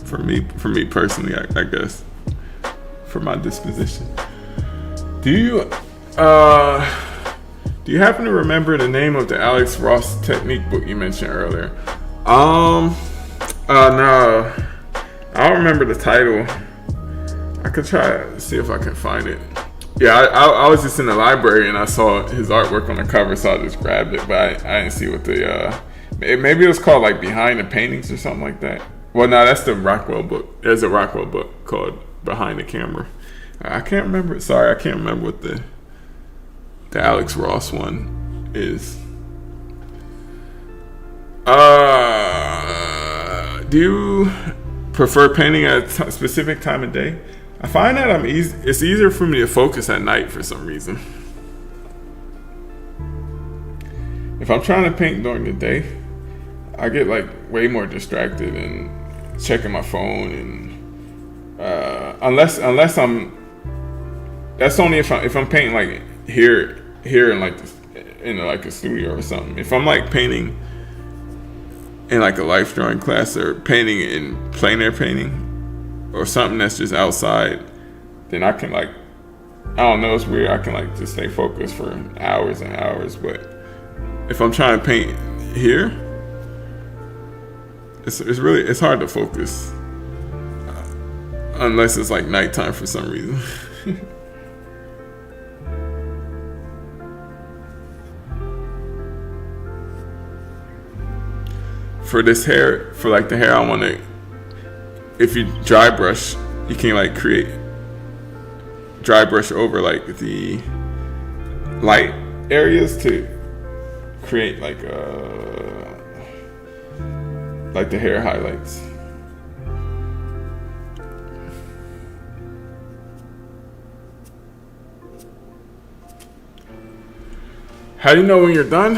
For me personally, I guess, for my disposition. Do you happen to remember the name of the Alex Ross technique book you mentioned earlier? No, I don't remember the title. I could try to see if I can find it. Yeah, I was just in the library and I saw his artwork on the cover, so I just grabbed it. But I didn't see what maybe it was called like Behind the Paintings or something like that. Well, no, that's the Rockwell book. There's a Rockwell book called Behind the Camera. I can't remember. Sorry, I can't remember what the Alex Ross one is. Do you prefer painting at a specific time of day? I find that it's easier for me to focus at night for some reason. If I'm trying to paint during the day, I get like way more distracted and checking my phone, and unless I'm, that's only if I'm painting like here in like a studio or something. If I'm like painting in like a life drawing class or painting in plein air painting or something that's just outside, then I can like, I don't know, it's weird, I can like just stay focused for hours and hours. But if I'm trying to paint here, it's hard to focus unless it's like nighttime for some reason. For this hair, for like the hair, I want to, if you dry brush, you can like create dry brush over like the light areas to create like the hair highlights. How do you know when you're done?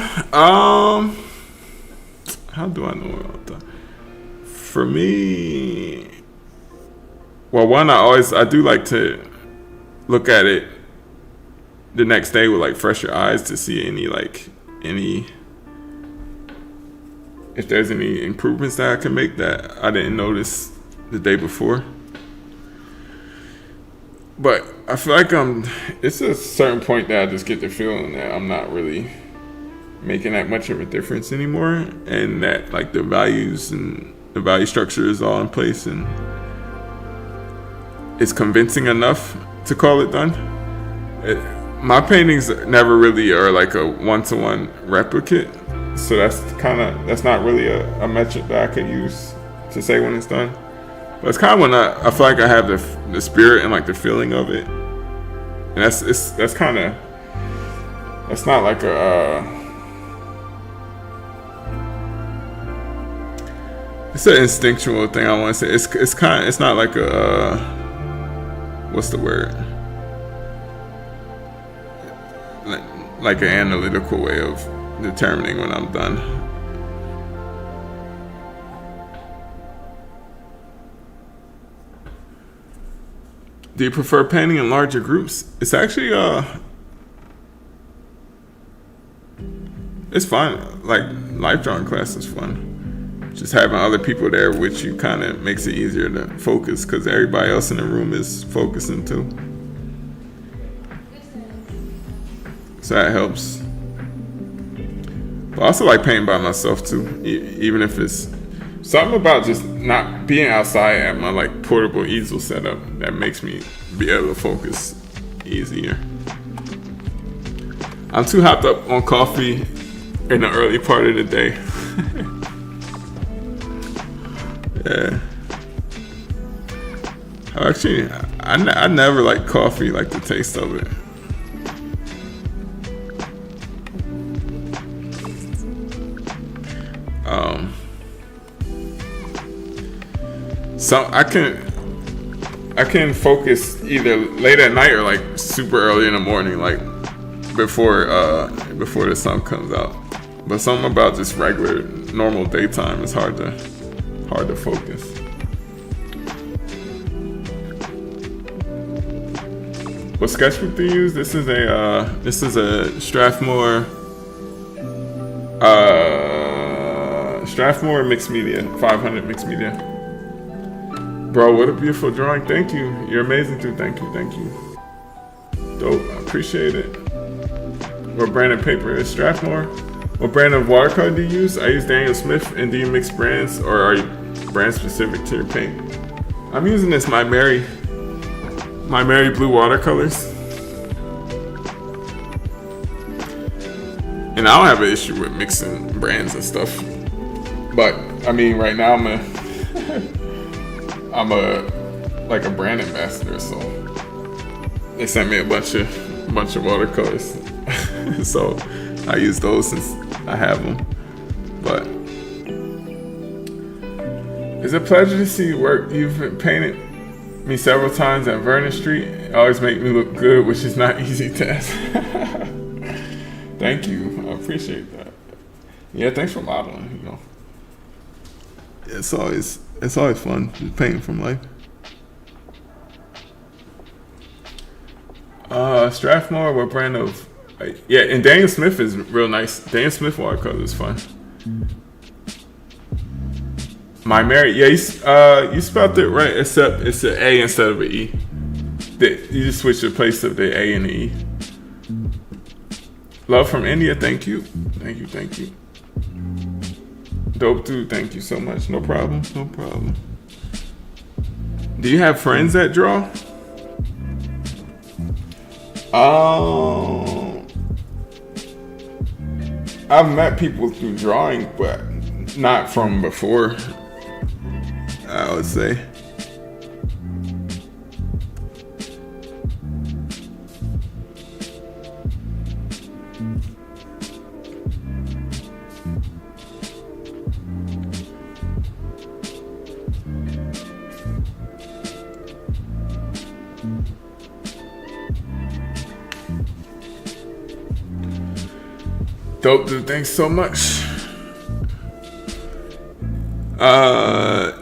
How do I know when I'm done? For me, well, one, I do like to look at it the next day with like fresher eyes to see if there's any improvements that I can make that I didn't notice the day before. But I feel like it's a certain point that I just get the feeling that I'm not really making that much of a difference anymore, and that like the values and the value structure is all in place and it's convincing enough to call it done. My paintings never really are like a one-to-one replicate, so that's not really a metric that I could use to say when it's done. But it's kind of when I feel like I have the spirit and like the feeling of it, and that's not like it's an instinctual thing. I want to say it's not like a what's the word, like an analytical way of determining when I'm done. Do you prefer painting in larger groups? It's actually it's fun. Like life drawing class is fun. Just having other people there with you kind of makes it easier to focus because everybody else in the room is focusing too. So that helps. But I also like painting by myself too, even if it's something about just not being outside at my like portable easel setup that makes me be able to focus easier. I'm too hopped up on coffee in the early part of the day. Yeah. Actually, I never liked coffee, like the taste of it. So I can focus either late at night or like super early in the morning, like before the sun comes out. But something about just regular normal daytime is hard to focus. What sketchbook do you use? This is a Strathmore mixed media, 500 mixed media. Bro, what a beautiful drawing. Thank you. You're amazing too. Thank you. Dope. I appreciate it. What brand of paper is Strathmore? What brand of watercolor do you use? I use Daniel Smith. And do you mix brands, or are you brand specific to your paint? I'm using this My Mary blue watercolors, and I don't have an issue with mixing brands and stuff. But I mean, right now I'm a brand ambassador, so they sent me a bunch of watercolors, so I use those since I have them. But it's a pleasure to see your work. You've painted me several times at Vernon Street. It always make me look good, which is not easy task. Thank you. I appreciate that. Yeah, thanks for modeling, you know. It's always fun just painting from life. Strathmore, what brand of? Yeah, and Daniel Smith is real nice. Daniel Smith watercolor is fun. My Mary, yeah, you spelled it right, except it's an A instead of an E. You just switch the place of the A and the E. Love from India, thank you. Dope dude, thank you so much. No problem, no problem. Do you have friends that draw? I've met people through drawing, but not from before, I would say. Dope, dude. Thanks so much.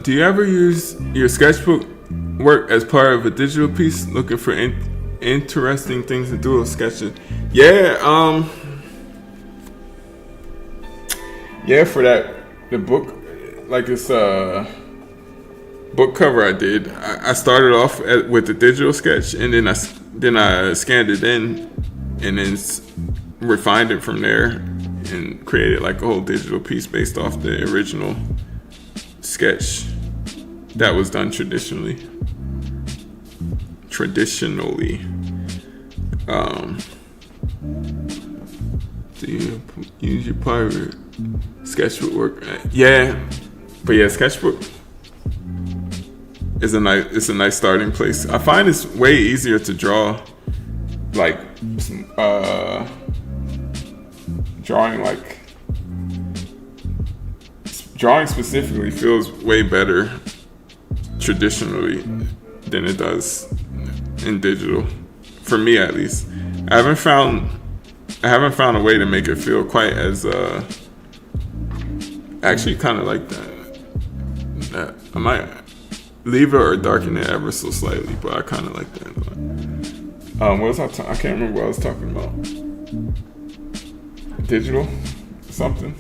Do you ever use your sketchbook work as part of a digital piece, looking for interesting things to do with sketching? Yeah. Yeah, for the book, like this book cover I did. I started off with the digital sketch, and then I scanned it in, and then refined it from there and created like a whole digital piece based off the original sketch that was done traditionally. Do you use your private sketchbook work? Yeah, but yeah, sketchbook is a nice starting place. I find it's way easier to draw, like drawing specifically feels way better traditionally than it does in digital, for me at least. I haven't found a way to make it feel quite as actually kind of like that. I might leave it or darken it ever so slightly, but I kind of like that. What was I can't remember what I was talking about. Digital something.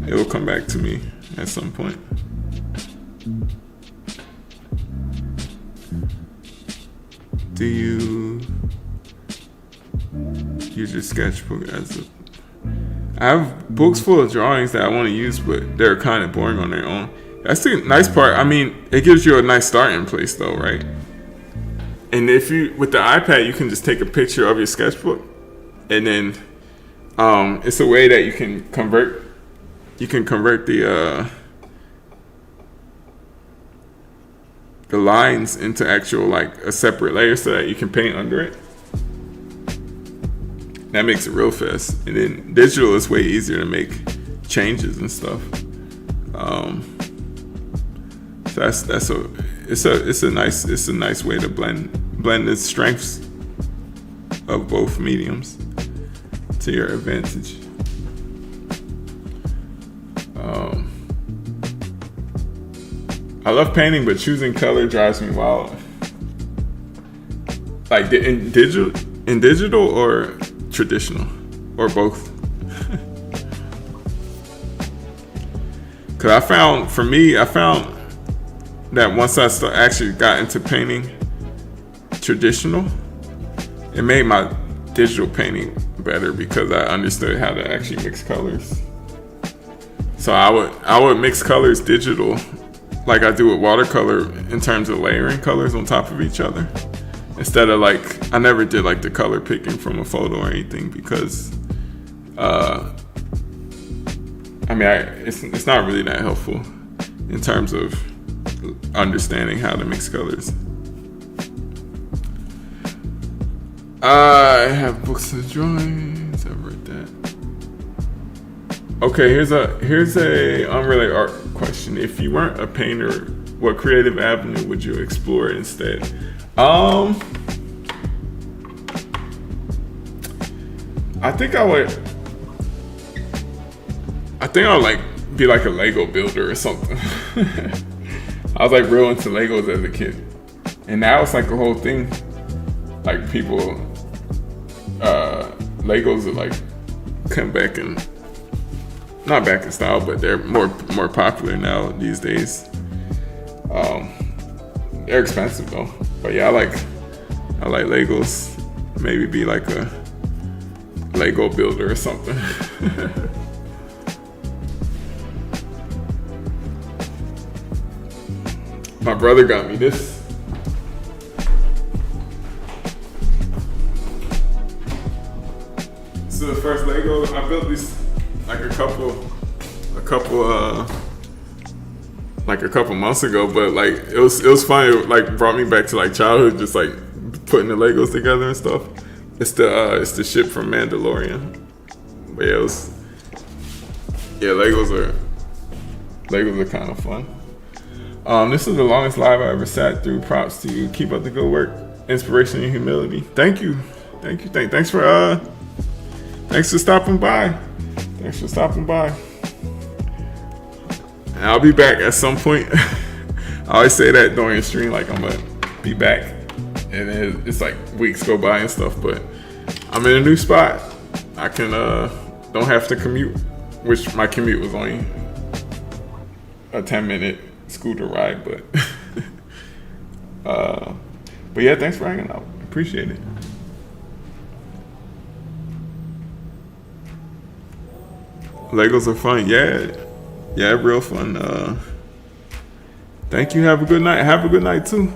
It'll come back to me at some point. Do you use your sketchbook as a... I have books full of drawings that I want to use, but they're kind of boring on their own. That's the nice part. I mean, it gives you a nice starting place though, right? And if you, with the iPad, you can just take a picture of your sketchbook, and then it's a way that you can convert the lines into actual, like, a separate layer so that you can paint under it. That makes it real fast. And then digital is way easier to make changes and stuff. So it's a nice way to blend the strengths of both mediums to your advantage. I love painting, but choosing color drives me wild. Like in digital or traditional, or both. Cause I found that once I actually got into painting traditional, it made my digital painting better because I understood how to actually mix colors. So I would mix colors digital, like I do with watercolor, in terms of layering colors on top of each other, instead of, like, I never did like the color picking from a photo or anything, because it's not really that helpful in terms of understanding how to mix colors. I have books of drawings. I've read that. Okay, here's a unrelated art question. If you weren't a painter, what creative avenue would you explore instead? I think I would like be like a Lego builder or something. I was like real into Legos as a kid, and now it's like a whole thing. Like people, Legos are like come back and not back in style, but they're more popular now these days. They're expensive though, but yeah, I like Legos. Maybe be like a Lego builder or something. My brother got me this. This is the first Lego I built. These like a couple months ago, but like it was fun. It like brought me back to like childhood, just like putting the Legos together and stuff. It's the ship from Mandalorian. But yeah, Legos are kind of fun. This is the longest live I ever sat through. Props to you. Keep up the good work. Inspiration and humility. Thank you. Thanks for stopping by. And I'll be back at some point. I always say that during a stream, like I'm gonna be back, and it's like weeks go by and stuff. But I'm in a new spot. I can don't have to commute, which my commute was only a 10-minute scooter ride. But yeah, thanks for hanging out. Appreciate it. Legos are fun. Yeah, real fun. Thank you. Have a good night. Have a good night too.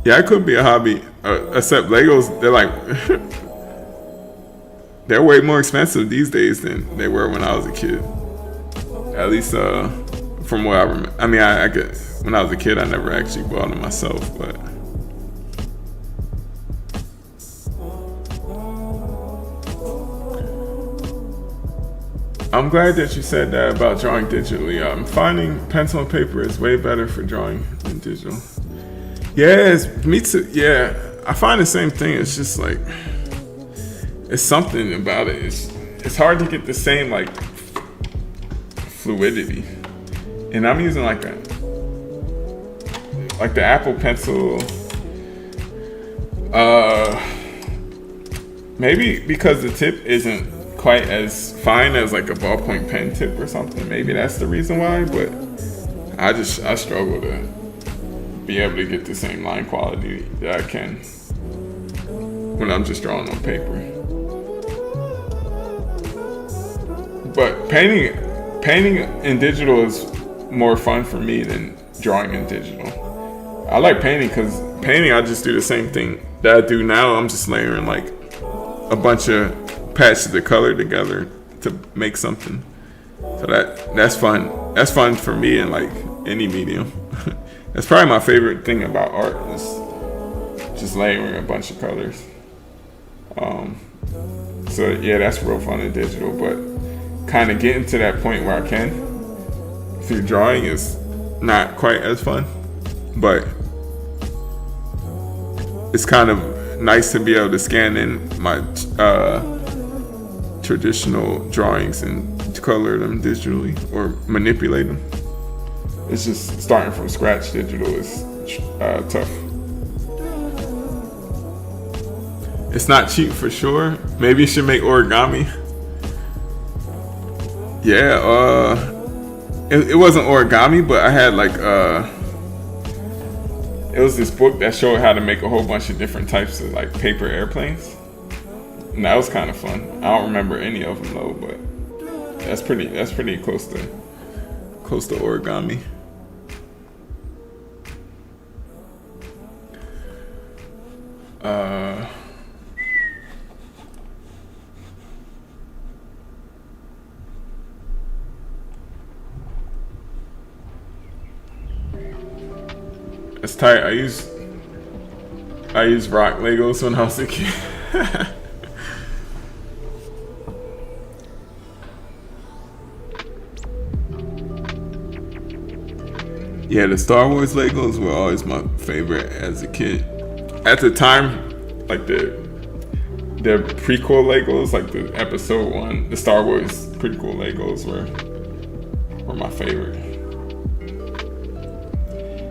Yeah, it could be a hobby. Except Legos, they're like they're way more expensive these days than they were when I was a kid. At least from what I remember. I mean, I guess when I was a kid, I never actually bought them myself, but. I'm glad that you said that about drawing digitally. I'm finding pencil and paper is way better for drawing than digital. Yes, me too. Yeah, I find the same thing. It's just like, it's something about it. It's hard to get the same like fluidity. And I'm using like the Apple Pencil. Maybe because the tip isn't quite as fine as like a ballpoint pen tip or something. Maybe that's the reason why, but I struggle to be able to get the same line quality that I can when I'm just drawing on paper. But painting in digital is more fun for me than drawing in digital. I like painting because I just do the same thing that I do now. I'm just layering like a bunch of patches of color together to make something. So that's fun. That's fun for me in like any medium. That's probably my favorite thing about art is just layering a bunch of colors. So yeah, that's real fun in digital, but kind of getting to that point where I can through drawing is not quite as fun, but it's kind of nice to be able to scan in my traditional drawings and color them digitally or manipulate them. It's just starting from scratch. Digital is tough. It's not cheap for sure. Maybe you should make origami. Yeah, it wasn't origami, but I had like it was this book that showed how to make a whole bunch of different types of like paper airplanes. And that was kind of fun. I don't remember any of them though, but that's pretty close to origami. It's tight. I used rock Legos when I was a kid. Yeah, the Star Wars Legos were always my favorite as a kid. At the time, like the prequel Legos, like the episode 1, the Star Wars prequel Legos were my favorite.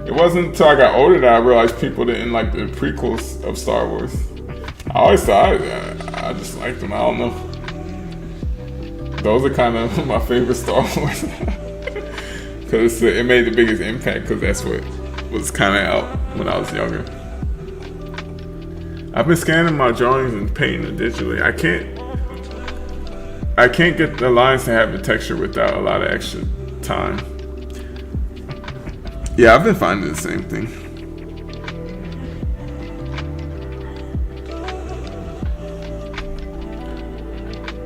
It wasn't until I got older that I realized people didn't like the prequels of Star Wars. I always thought I just liked them. I don't know. Those are kind of my favorite Star Wars. Because it made the biggest impact because that's what was kind of out when I was younger. I've been scanning my drawings and painting it digitally. I can't get the lines to have the texture without a lot of extra time. Yeah, I've been finding the same thing.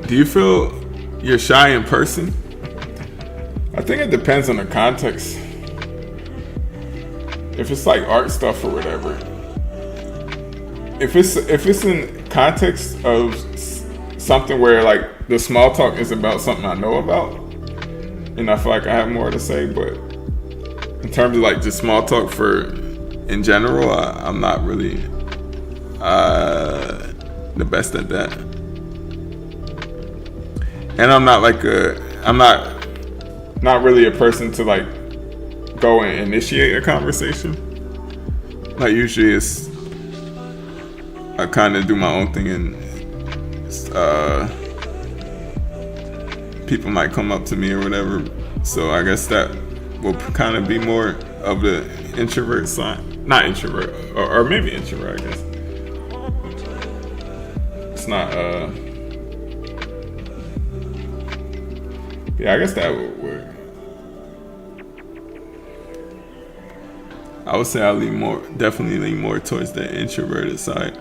Do you feel you're shy in person? I think it depends on the context. If it's like art stuff or whatever. If it's in context of something where like the small talk is about something I know about, and I feel like I have more to say, but in terms of like just small talk in general, I'm not really the best at that. And I'm not not really a person to like go and initiate a conversation. Like usually I kind of do my own thing, and people might come up to me or whatever. So I guess that will kind of be more of the introvert side. Not introvert, or maybe introvert, I guess. It's not, yeah, I guess that would work. I would say I definitely lean more towards the introverted side.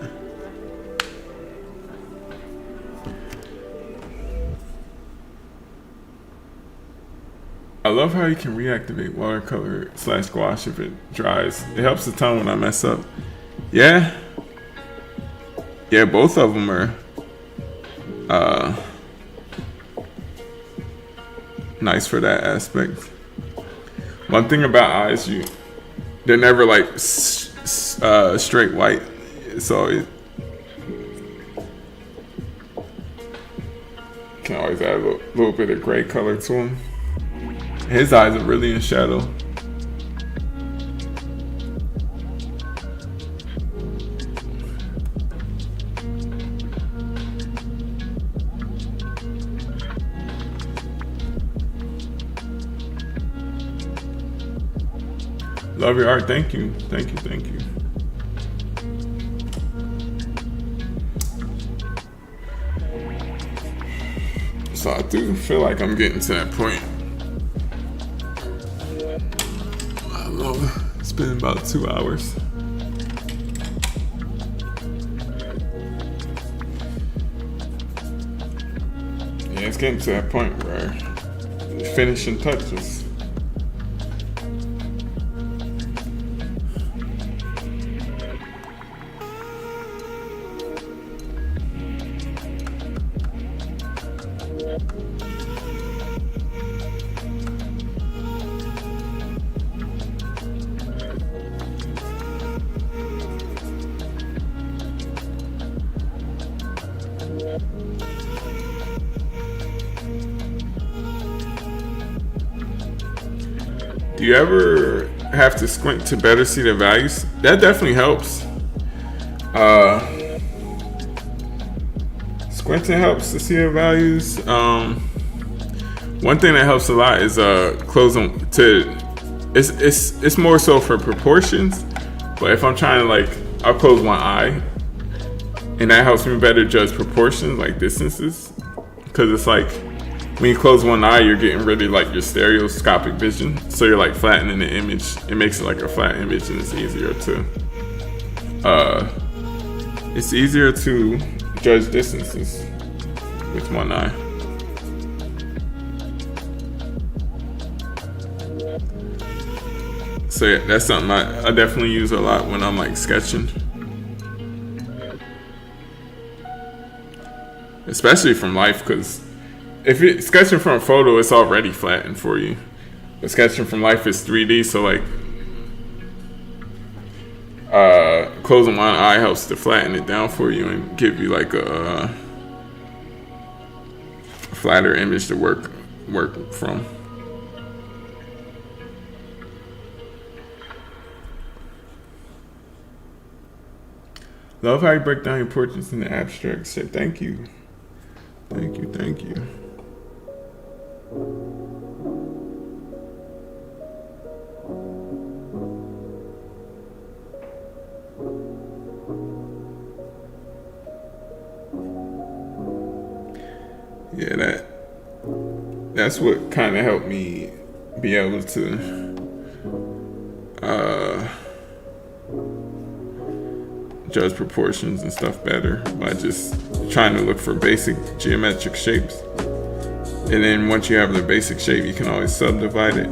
I love how you can reactivate watercolor / gouache if it dries. It helps the tone when I mess up. Yeah, both of them are nice for that aspect. One thing about eyes, they're never like straight white. It's always, can always add a little bit of gray color to them. His eyes are really in shadow. Love your art. Thank you. So I do feel like I'm getting to that point. I don't know. It's been about 2 hours. Yeah, it's getting to that point where finishing touches. Do you ever have to squint to better see the values? That definitely helps. Squinting helps to see the values. One thing that helps a lot is closing to. It's more so for proportions, but if I'm trying to I'll close one eye, and that helps me better judge proportions, like distances, because it's like, when you close one eye, you're getting rid of your stereoscopic vision. So you're flattening the image. It makes it like a flat image, and it's easier to judge distances with one eye. So yeah, that's something I definitely use a lot when I'm sketching. Especially from life, because if you're sketching from a photo, it's already flattened for you. But sketching from life is 3D, so closing one eye helps to flatten it down for you and give you a flatter image to work from. Love how you break down your portraits in the abstract. Say thank you. Thank you. that's what kind of helped me be able to judge proportions and stuff better by just trying to look for basic geometric shapes. And then once you have the basic shape, you can always subdivide it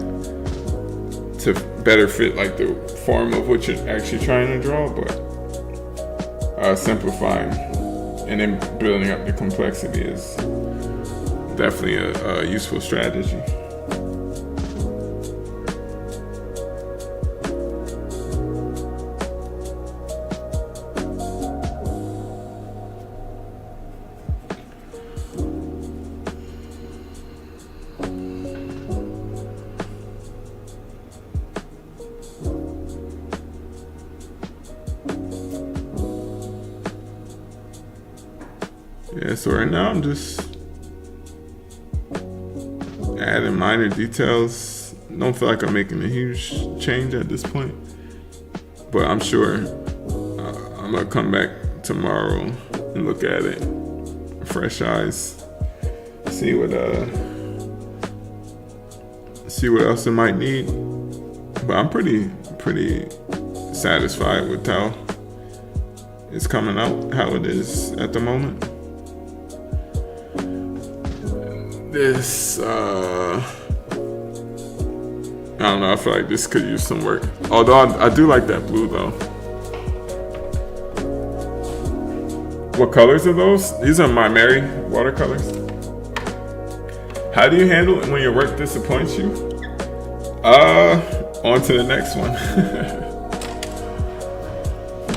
to better fit like the form of what you're actually trying to draw, but simplifying and then building up the complexity is definitely a useful strategy. Yeah, so right now I'm just adding minor details. Don't feel like I'm making a huge change at this point, but I'm sure I'm gonna come back tomorrow and look at it, fresh eyes, see what else it might need. But I'm pretty satisfied with how it's coming out, how it is at the moment. This, I don't know, I feel like this could use some work. Although I do like that blue though. What colors are those? These are my Mary watercolors. How do you handle it when your work disappoints you? On to the next one.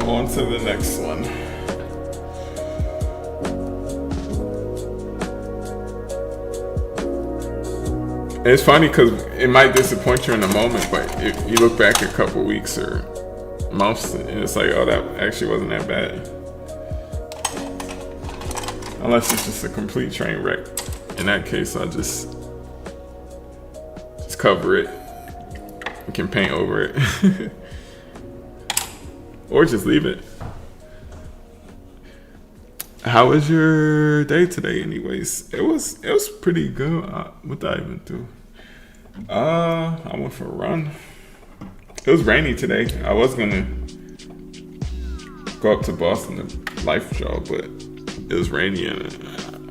On to the next one. It's funny because it might disappoint you in the moment, but if you look back a couple weeks or months, and it's like, oh, that actually wasn't that bad. Unless it's just a complete train wreck. In that case, I'll just cover it. You can paint over it. Or just leave it. How was your day today anyways? It was pretty good. What did I even do? I went for a run. It was rainy today. I was gonna go up to Boston to life draw, but it was rainy and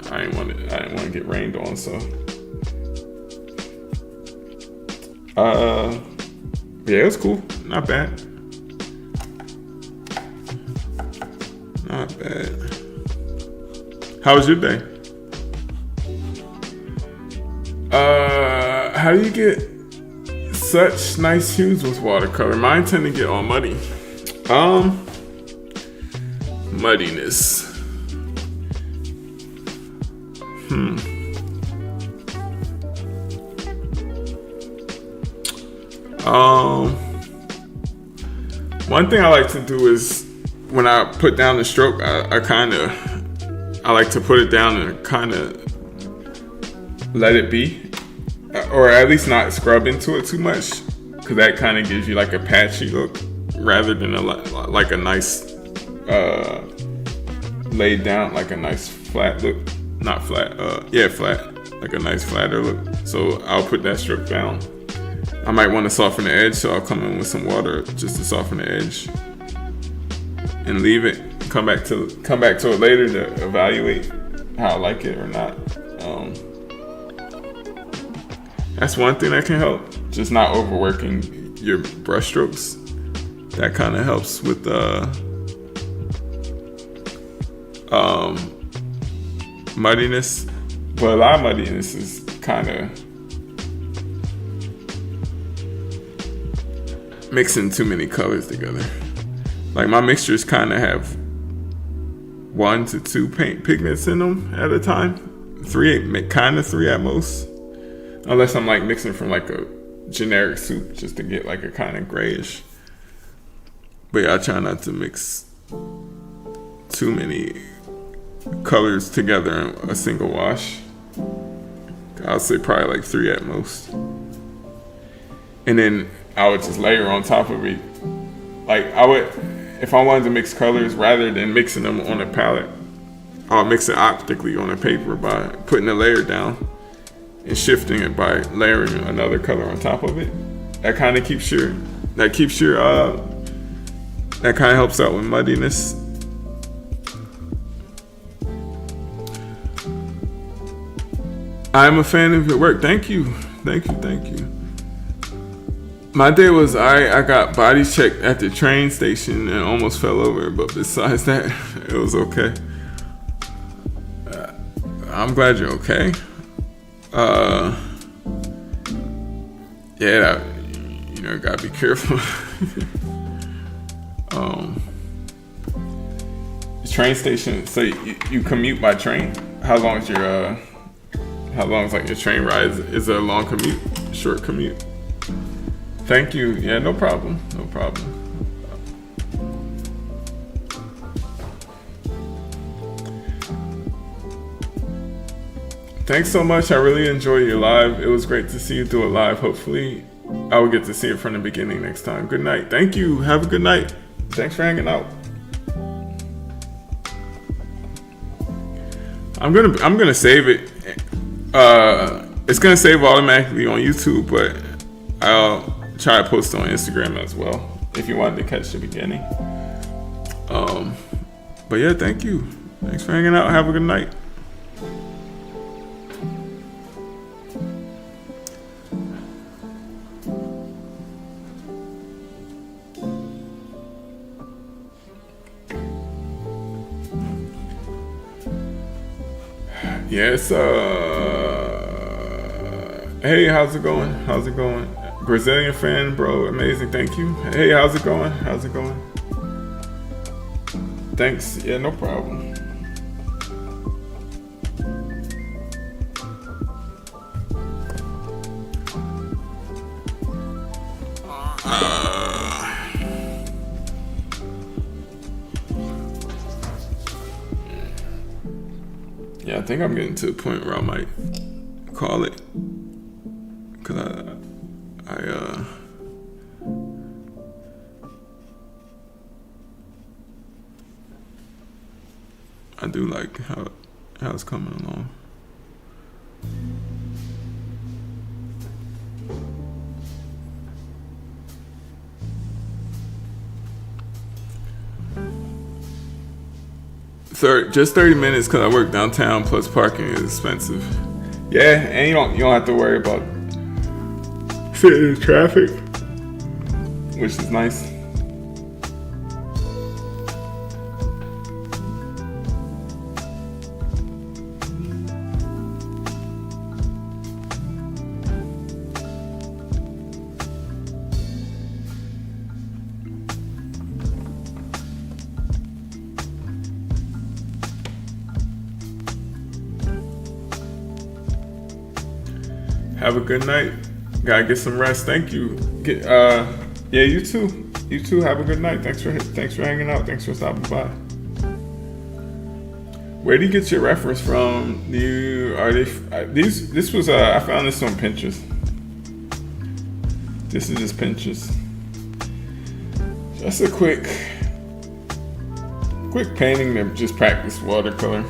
I didn't want to get rained on, so yeah, it was cool. Not bad. Not bad. How was your day? How do you get such nice hues with watercolor? Mine tend to get all muddy. Muddiness. One thing I like to do is when I put down the stroke, I like to put it down and kind of let it be, or at least not scrub into it too much, because that kind of gives you like a patchy look rather than like a nice laid down, like a nice flat look. Not flat, flat, like a nice flatter look. So I'll put that stroke down. I might want to soften the edge, so I'll come in with some water just to soften the edge and leave it. Come back to it later to evaluate how I like it or not. That's one thing that can help. Just not overworking your brush strokes. That kind of helps with muddiness. But a lot of muddiness is kind of mixing too many colors together. Like my mixtures kind of have 1 to 2 paint pigments in them at a time. 3 at most. Unless I'm like mixing from like a generic soup just to get like a kind of grayish. But yeah, I try not to mix too many colors together in a single wash. I'll say probably like 3 at most. And then I would just layer on top of it. Like if I wanted to mix colors, rather than mixing them on a palette, I'll mix it optically on a paper by putting a layer down and shifting it by layering another color on top of it. That kind of keeps your that kind of helps out with muddiness. I'm a fan of your work. Thank you. My day was I got body checked at the train station and almost fell over, but besides that, it was okay. I'm glad you're okay. Yeah, gotta be careful. The train station. So you commute by train? How long is your like your train ride? Is it a long commute? Short commute? Thank you. Yeah, no problem. Thanks so much. I really enjoy your live. It was great to see you do it live. Hopefully, I will get to see it from the beginning next time. Good night. Thank you. Have a good night. Thanks for hanging out. I'm gonna save it. It's gonna save automatically on YouTube, but I'll try to post it on Instagram as well if you wanted to catch the beginning. But yeah, thank you. Thanks for hanging out. Have a good night. Yes, hey, how's it going? Brazilian fan, bro, amazing, thank you. Hey, how's it going? Thanks, yeah, no problem. Yeah, I think I'm getting to the point where I might call it, cause I do like how it's coming along. Just 30 minutes because I work downtown, plus parking is expensive. Yeah, and you don't have to worry about sitting in traffic, which is nice. Have a good night. Gotta get some rest. Thank you. Yeah, you too. You too. Have a good night. Thanks for hanging out. Thanks for stopping by. Where do you get your reference from? This was I found this on Pinterest. This is just Pinterest. Just a quick painting to just practice watercolor.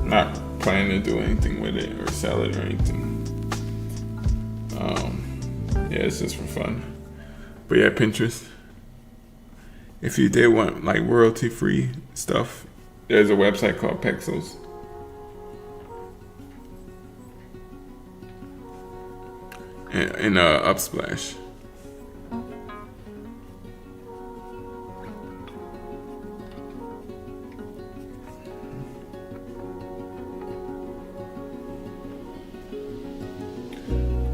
Not planning to do anything with it or sell it or anything. Yeah, it's just for fun. But yeah, Pinterest. If you did want like royalty-free stuff, there's a website called Pexels. And Upsplash.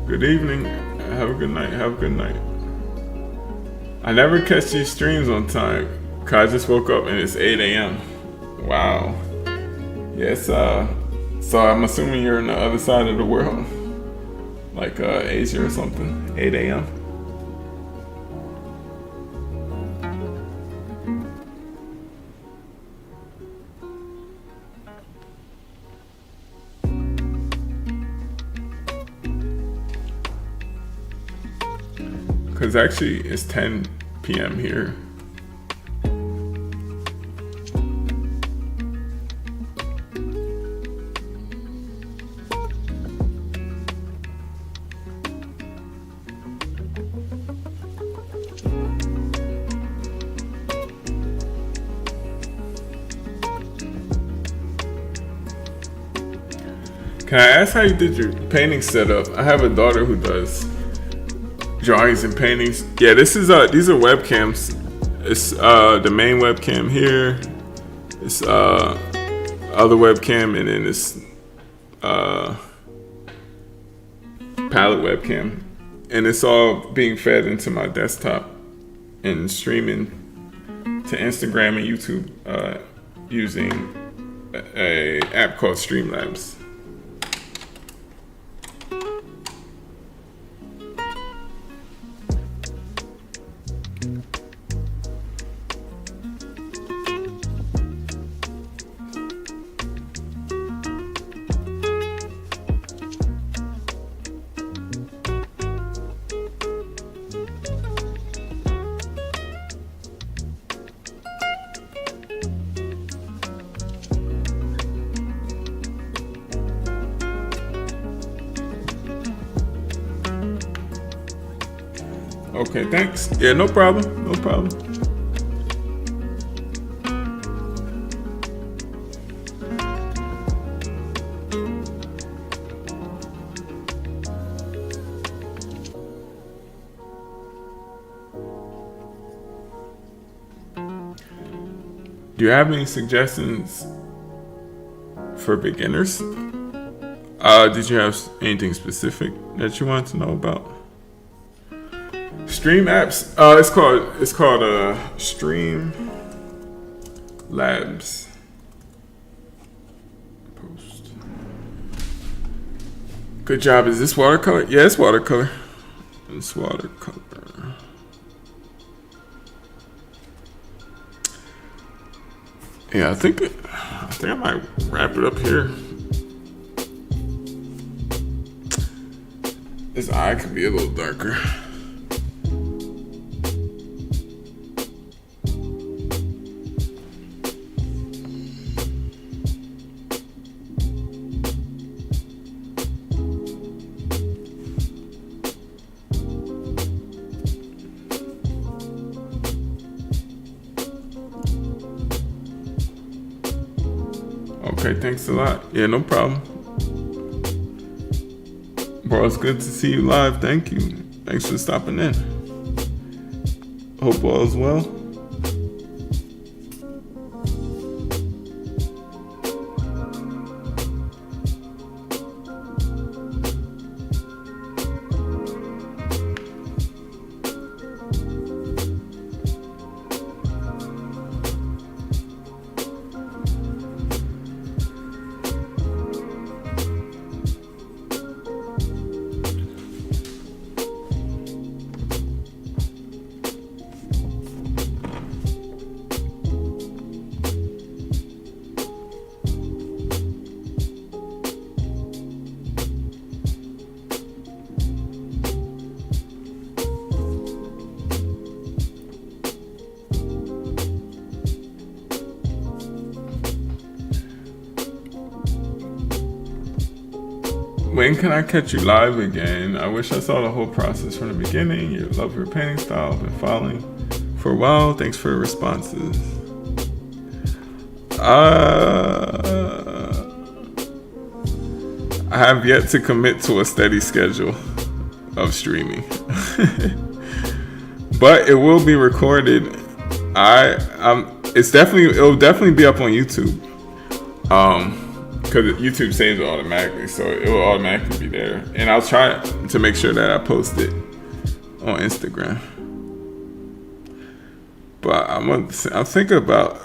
Good evening. Have a good night. I never catch these streams on time, cause I just woke up and it's 8 a.m. Wow. Yes, so I'm assuming you're on the other side of the world. Like Asia or something. 8 a.m. Because actually it's 10 p.m. here. Can I ask how you did your painting setup? I have a daughter who does drawings and paintings. Yeah, these are webcams. It's the main webcam here. It's other webcam, and then this palette webcam, and it's all being fed into my desktop and streaming to Instagram and YouTube using a app called Streamlabs. Okay, thanks. Yeah, no problem. No problem. Do you have any suggestions for beginners? Did you have anything specific that you want to know about? Stream apps. It's called Stream Labs. Post. Good job. Is this watercolor? Yeah, it's watercolor. It's watercolor. Yeah, I think I might wrap it up here. This eye could be a little darker. Okay, thanks a lot. Yeah, no problem. Bro, it's good to see you live. Thank you. Thanks for stopping in. Hope all is well. When can I catch you live again? I wish I saw the whole process from the beginning. You love your painting style. I've been following for a while. Thanks for your responses. I have yet to commit to a steady schedule of streaming. But it will be recorded. It'll definitely be up on YouTube. Because YouTube saves it automatically, so it will automatically be there. And I'll try to make sure that I post it on Instagram. But I'm thinking about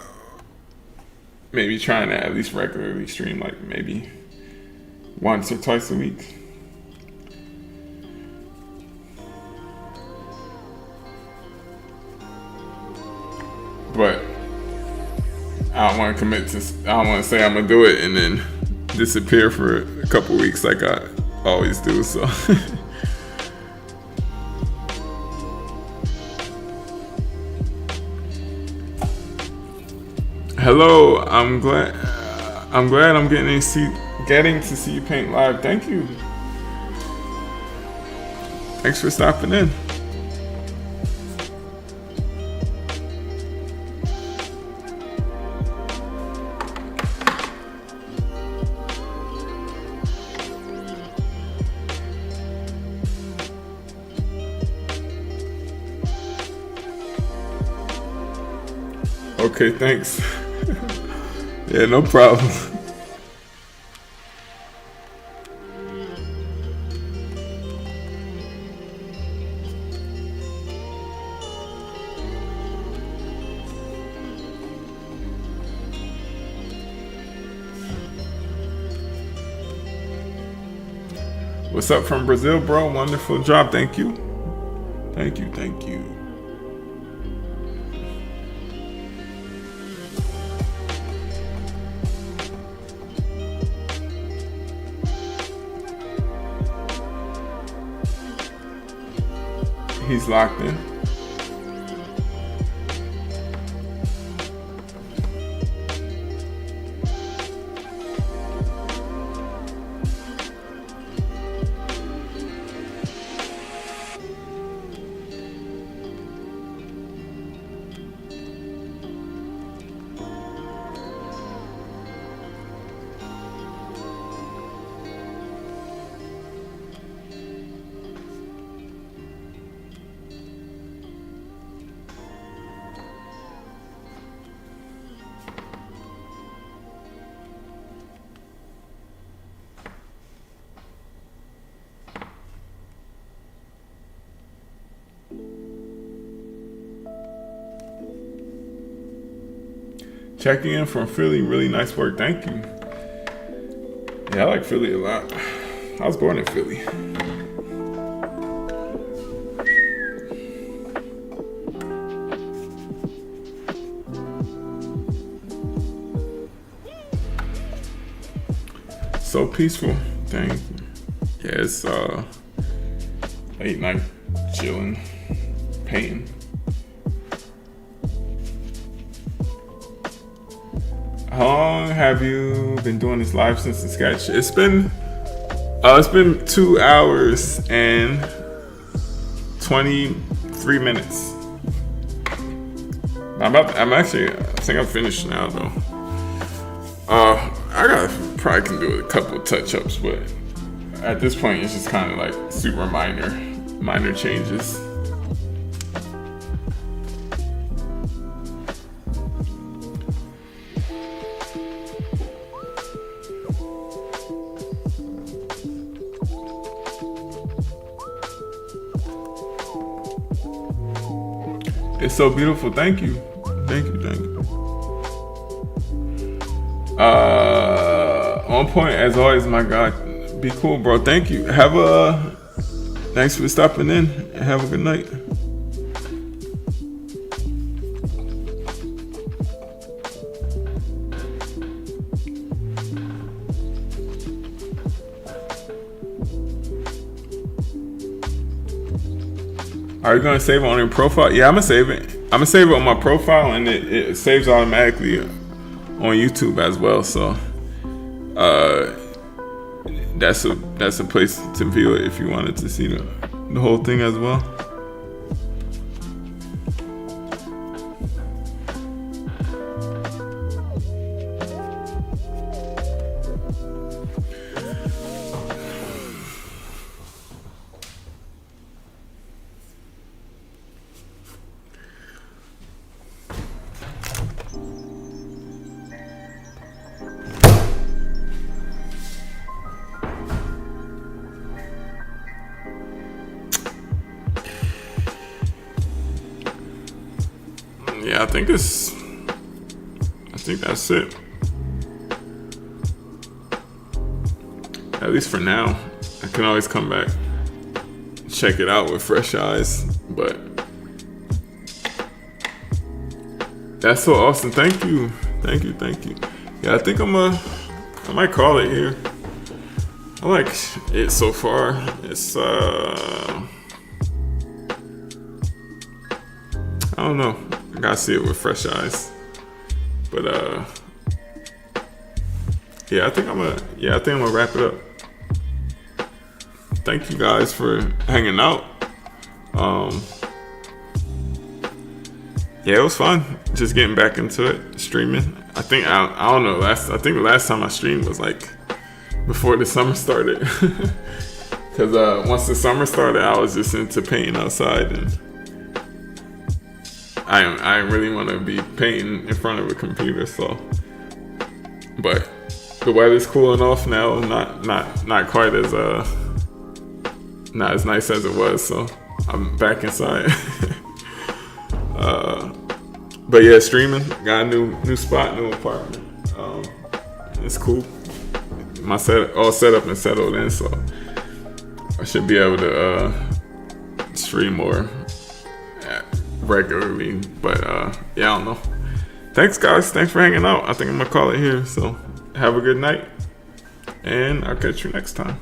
maybe trying to at least regularly stream, like maybe once or twice a week. But I don't want to commit to. I don't want to say I'm gonna do it and then disappear for a couple weeks like I always do. So. Hello. I'm glad I'm getting to see you paint live. Thank you. Thanks for stopping in. Okay, thanks. Yeah, no problem. What's up from Brazil, bro? Wonderful job. Thank you. Thank you. Thank you. He's locked in. Checking in from Philly. Really nice work. Thank you. Yeah, I like Philly a lot. I was born in Philly. So peaceful. Thank you. Yeah, it's late night chilling, painting. How long have you been doing this live since the sketch? It's been 2 hours and 23 minutes. I think I'm finished now though. Probably can do a couple of touch-ups, but at this point it's just kind of like super minor changes. It's so beautiful. Thank you. Thank you. Thank you. On point as always, my God. Be cool, bro. Thank you. Thanks for stopping in and have a good night. Are you gonna save it on your profile? Yeah, I'm gonna save it. I'm gonna save it on my profile, and it saves automatically on YouTube as well. So, that's a place to view it if you wanted to see the whole thing as well. Yeah, I think that's it. At least for now. I can always come back, check it out with fresh eyes, but that's so awesome. Thank you. Yeah, I think I might call it here. I like it so far. It's I don't know. I gotta see it with fresh eyes. But yeah, I think I'm gonna wrap it up. Thank you guys for hanging out. Yeah, it was fun just getting back into it, streaming. I don't know. I think the last time I streamed was like before the summer started. Cause once the summer started, I was just into painting outside, and I really want to be painting in front of a computer. So, but the weather's cooling off now. Not quite as not as nice as it was. So I'm back inside. But yeah, streaming. Got a new spot, new apartment. It's cool. My all set up and settled in, so I should be able to stream more regularly. But yeah, I don't know. Thanks, guys. Thanks for hanging out. I think I'm gonna call it here. So have a good night, and I'll catch you next time.